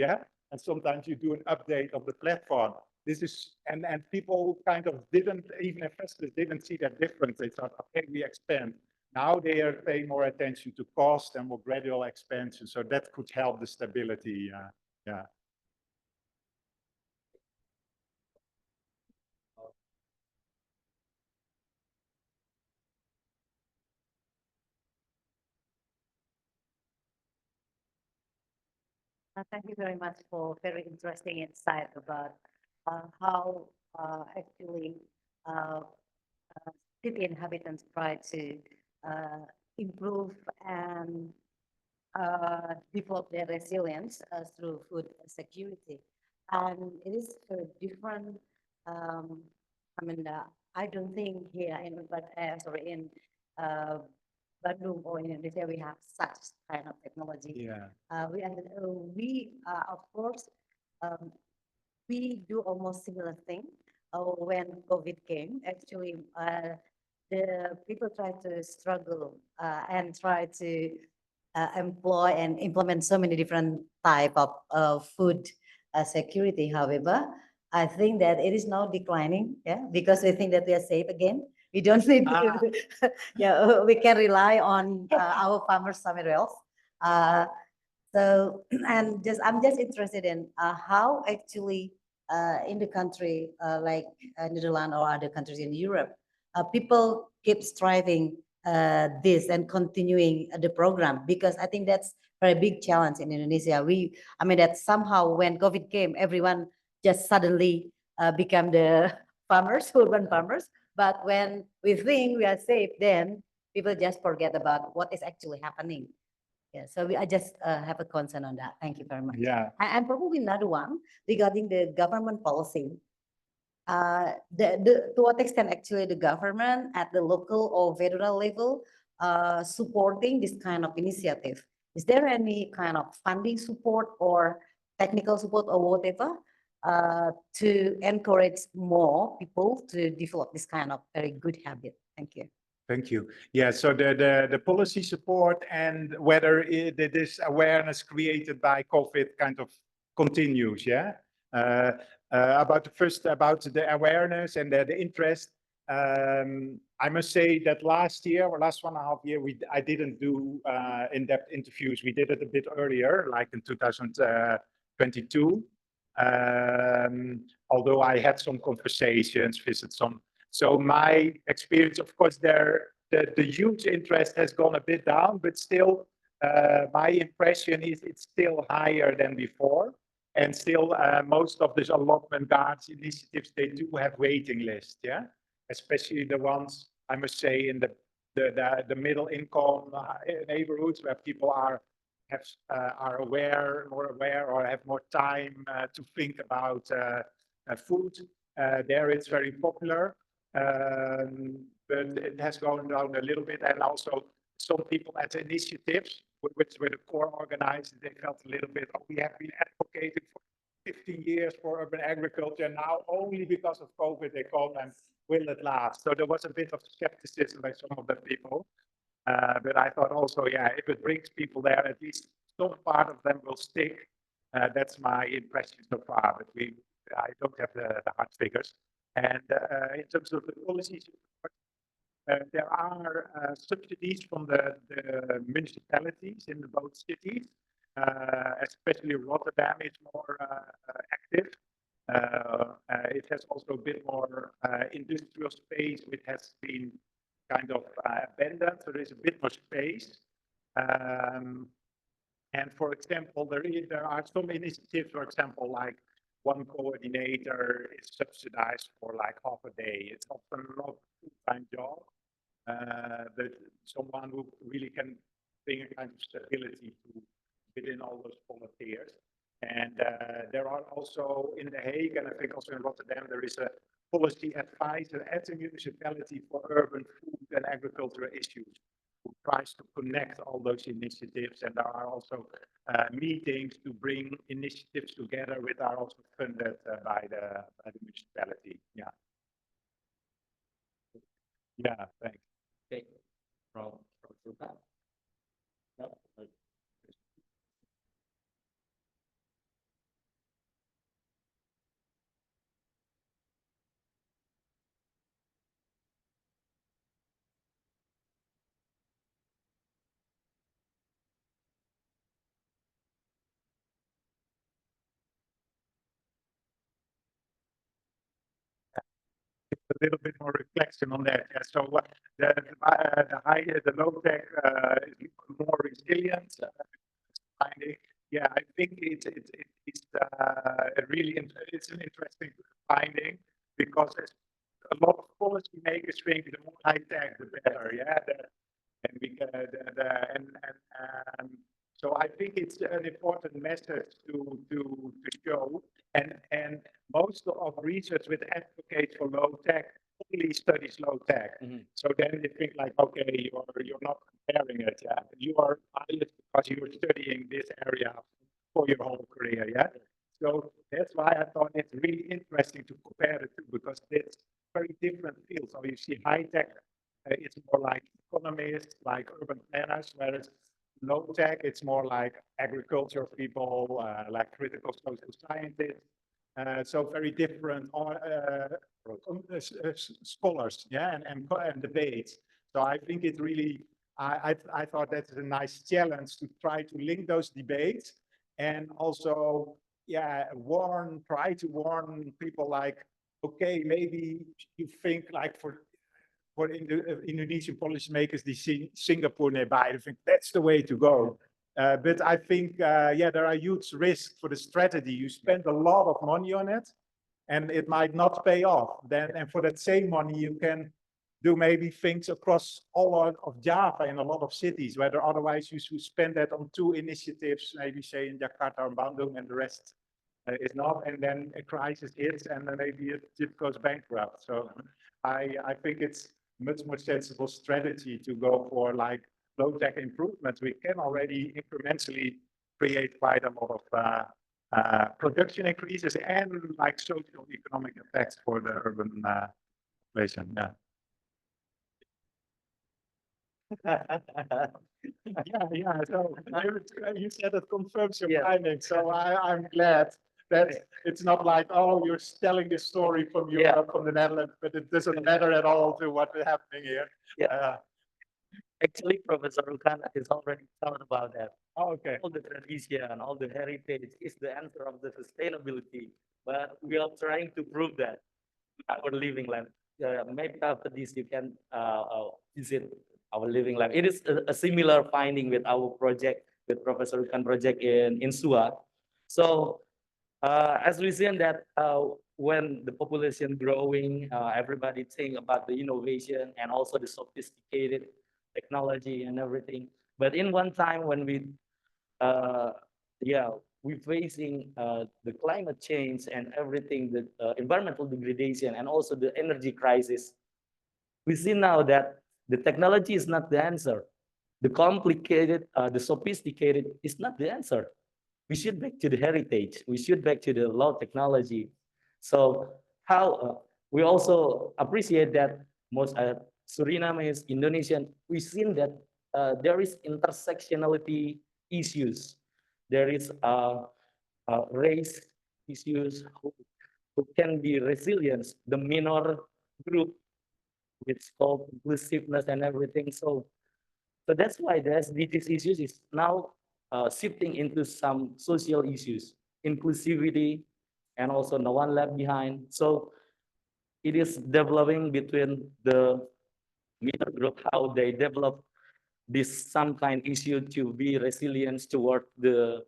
and sometimes you do an update of the platform. This is and people kind of didn't, even investors didn't see that difference. They thought, okay, we expand. Now they are paying more attention to cost and more gradual expansion, so that could help the stability. Yeah. Thank you very much for very interesting insight about how actually city inhabitants try to improve and develop their resilience through food security. And it is very different. I mean, I don't think here in Bandung or in Indonesia we have such kind of technology. Yeah. We of course we do almost similar thing when COVID came. Actually, the people try to struggle and try to employ and implement so many different type of food security. However, I think that it is now declining, because we think that we are safe again. We don't need to, we can rely on our farmers somewhere else. So, and I'm just interested in how actually in the country like Netherlands or other countries in Europe, people keep striving this and continuing the program, because I think that's a very big challenge in Indonesia. I mean that somehow when COVID came, everyone just suddenly become the farmers, urban farmers. But when we think we are safe, then people just forget about what is actually happening. Yeah, so I just have a concern on that. Thank you very much. Yeah. And probably another one regarding the government policy. To what extent actually the government at the local or federal level supporting this kind of initiative? Is there any kind of funding support or technical support or whatever to encourage more people to develop this kind of very good habit? Thank you. Thank you. Yeah, so the policy support and whether this awareness created by COVID kind of continues, about the awareness and the interest. I must say that last year or last 1.5 years, I didn't do in-depth interviews. We did it a bit earlier, like in 2022. Although I had some conversations, visit some. So my experience, of course, the huge interest has gone a bit down, but still, my impression is it's still higher than before. And still, most of these allotment guards initiatives, they do have waiting lists, especially the ones, I must say, in the middle income neighborhoods where people are more aware or have more time to think about food. There it's very popular. But it has gone down a little bit, and also some people at initiatives, which were the core organizers, they felt a little bit, we have been advocating for 15 years for urban agriculture, and now only because of COVID they come, and will it last? So there was a bit of skepticism by some of the people, but I thought also, if it brings people there, at least some part of them will stick. That's my impression so far, but I don't have the hard figures. And in terms of the policy support, there are subsidies from the municipalities in both cities. especially Rotterdam is more active. It has also a bit more industrial space, which has been kind of abandoned, so there's a bit more space. And for example, there are some initiatives, for example, like one coordinator is subsidized for like half a day. It's often not a full-time job, but someone who really can bring a kind of stability to within all those volunteers. And there are also in The Hague, and I think also in Rotterdam, there is a policy advisor at the municipality for urban food and agricultural issues, who tries to connect all those initiatives. And there are also meetings to bring initiatives together, which are also funded by the municipality. Yeah. Yeah, thanks. Okay. From Sultan. No, A little bit more reflection on that. Yeah. So the low tech is more resilient. Finding. Yeah, I think it's it's an interesting finding, because a lot of policymakers think the more high tech, the better. Yeah, and we can, so I think it's an important message to show, and most of research with advocates for low tech only studies low tech. Mhm. So then they think like, okay, you're not comparing it. Yeah, you are biased because you're studying this area for your whole career. Yeah, so that's why I thought it's really interesting to compare the two, because it's very different fields. So you see high tech, it's more like economists, like urban planners, whereas low tech, it's more like agriculture people, like critical social scientists. So very different scholars, yeah, and debates. So I think it really, I thought that's a nice challenge to try to link those debates, and also, yeah, try to warn people like, okay, maybe you think like for Indonesian policymakers, they see Singapore nearby. I think that's the way to go. But I think, yeah, there are huge risks for the strategy. You spend a lot of money on it, and it might not pay off. Then, and for that same money, you can do maybe things across all of Java in a lot of cities, where otherwise you should spend that on 2 initiatives, maybe say in Jakarta or Bandung, and the rest is not. And then a crisis hits, and then maybe it goes bankrupt. So I think it's much more sensible strategy to go for like low tech improvements. We can already incrementally create quite a lot of production increases and like social economic effects for the urban population. Yeah. Yeah. So you said it confirms your Yeah. findings. So I'm glad that it's not like, oh, you're telling this story from Europe, from the Netherlands, but it doesn't matter at all to what is happening here. Yeah. Actually, Professor Rukan has already talked about that. Oh, okay. All the tradition, all the heritage is the answer of the sustainability. But we are trying to prove that our living life. Maybe after this, you can visit our living life. It is a similar finding with our project, with Professor Rukan project in SUA. So as we see that when the population growing, everybody think about the innovation and also the sophisticated technology and everything. But in one time when we're facing the climate change and everything, the environmental degradation and also the energy crisis, we see now that the technology is not the answer. The complicated, the sophisticated is not the answer. We should back to the heritage. We should back to the low technology. So how we also appreciate that most Surinamese, Indonesian, we've seen that there is intersectionality issues. There is race issues who can be resilience, the minor group with called inclusiveness and everything. So that's why the SDGs issues is now shifting into some social issues, inclusivity, and also no one left behind. So it is developing between the middle group how they develop this some kind issue to be resilient toward the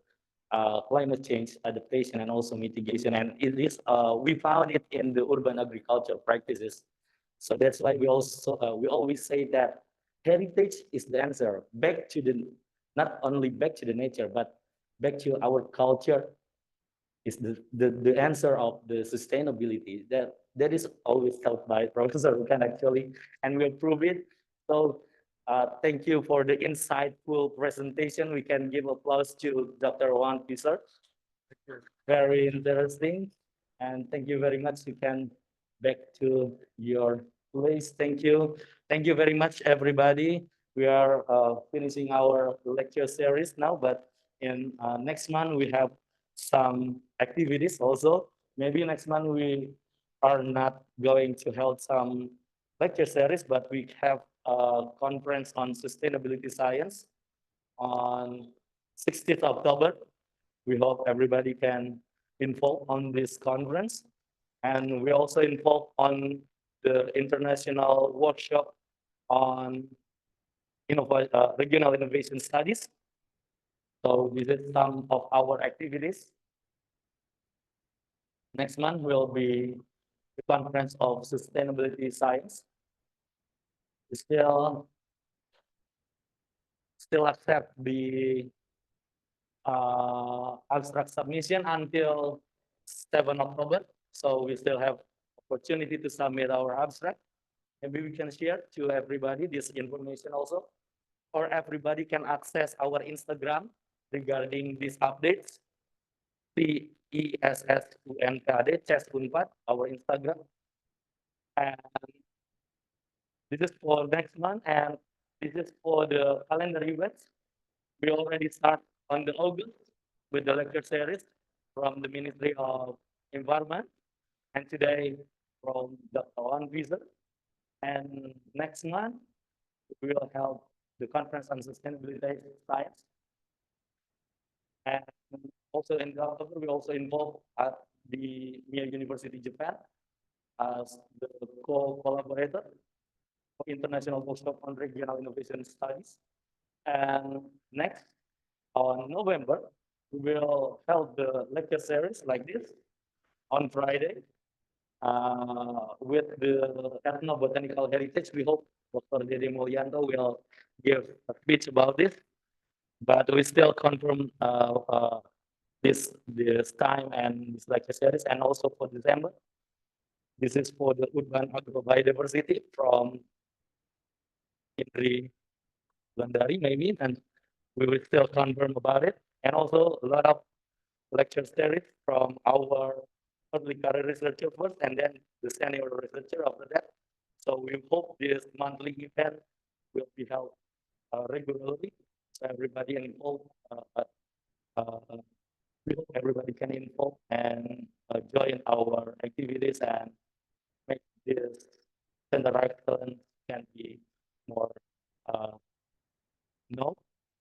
climate change adaptation and also mitigation. And it is we found it in the urban agriculture practices. So that's why we always say that heritage is the answer back to the not only back to the nature but back to our culture is the answer of the sustainability that is always taught by Professor Rukan actually, and we'll prove it. So thank you for the insightful presentation. We can give applause to Dr. Juan Pisar. Very interesting, and thank you very much. You can back to your place. Thank you very much, everybody. We are finishing our lecture series now, but in next month we have some activities also. Maybe next month we are not going to hold some lecture series, but we have a conference on sustainability science on 16th October. We hope everybody can involve on this conference. And we also involve on the international workshop on regional innovation studies. So this is some of our activities. Next month will be the conference of sustainability science. We still accept the abstract submission until 7 October. So we still have opportunity to submit our abstract. Maybe we can share to everybody this information also, or everybody can access our Instagram regarding these updates. CESSUNKD, CES Unpad, our Instagram. And this is for next month, and this is for the calendar events. We already start on the August with the lecture series from the Ministry of Environment, and today from Dr. Juan Pisar. And next month, we will have the conference on sustainability science. And also in October, we also involved at the Mia University Japan as the co-collaborator for international workshop on regional innovation studies. And next, on November, we will hold the lecture series like this on Friday with the ethnobotanical heritage. We hope Dr. Dede Mulyanto will give a speech about this, but we still confirm this time and this lecture series, and also for December. This is for the urban agrobiodiversity from Indri Landari maybe, and we will still confirm about it. And also a lot of lecture series from our early career researcher first, and then the senior researcher after that. So we hope this monthly event will be held regularly, so everybody involved. We hope everybody can involve and join our activities and make this center excellence can be more known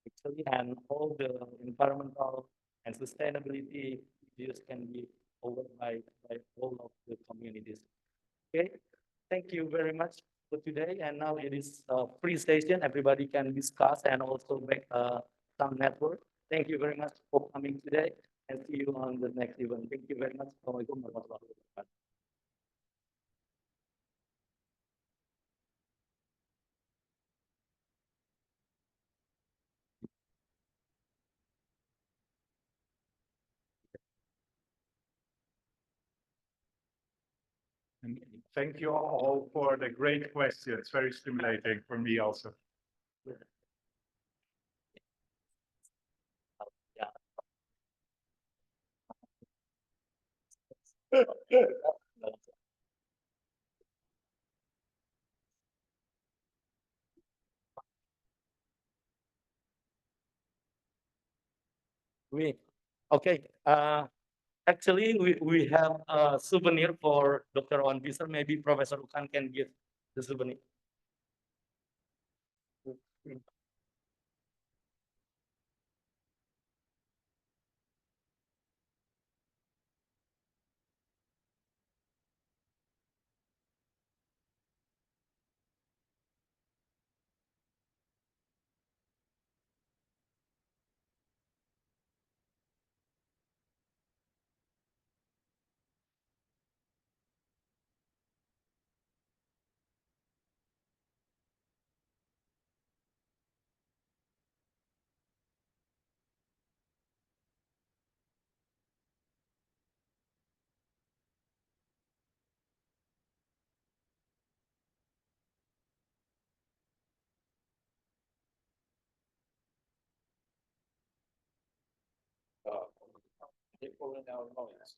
actually, and all the environmental and sustainability issues can be covered by all of the communities. Okay, thank you very much for today. And now it is a free session. Everybody can discuss and also make some network. Thank you very much for coming today, and see you on the next event. Thank you very much. Assalamualaikum warahmatullahi wabarakatuh. And thank you all for the great questions. Very stimulating for me also. We okay. Actually, we have a souvenir for Dr. Juan Pisar. Maybe Professor Rukan can give the souvenir. They're pulling out noise.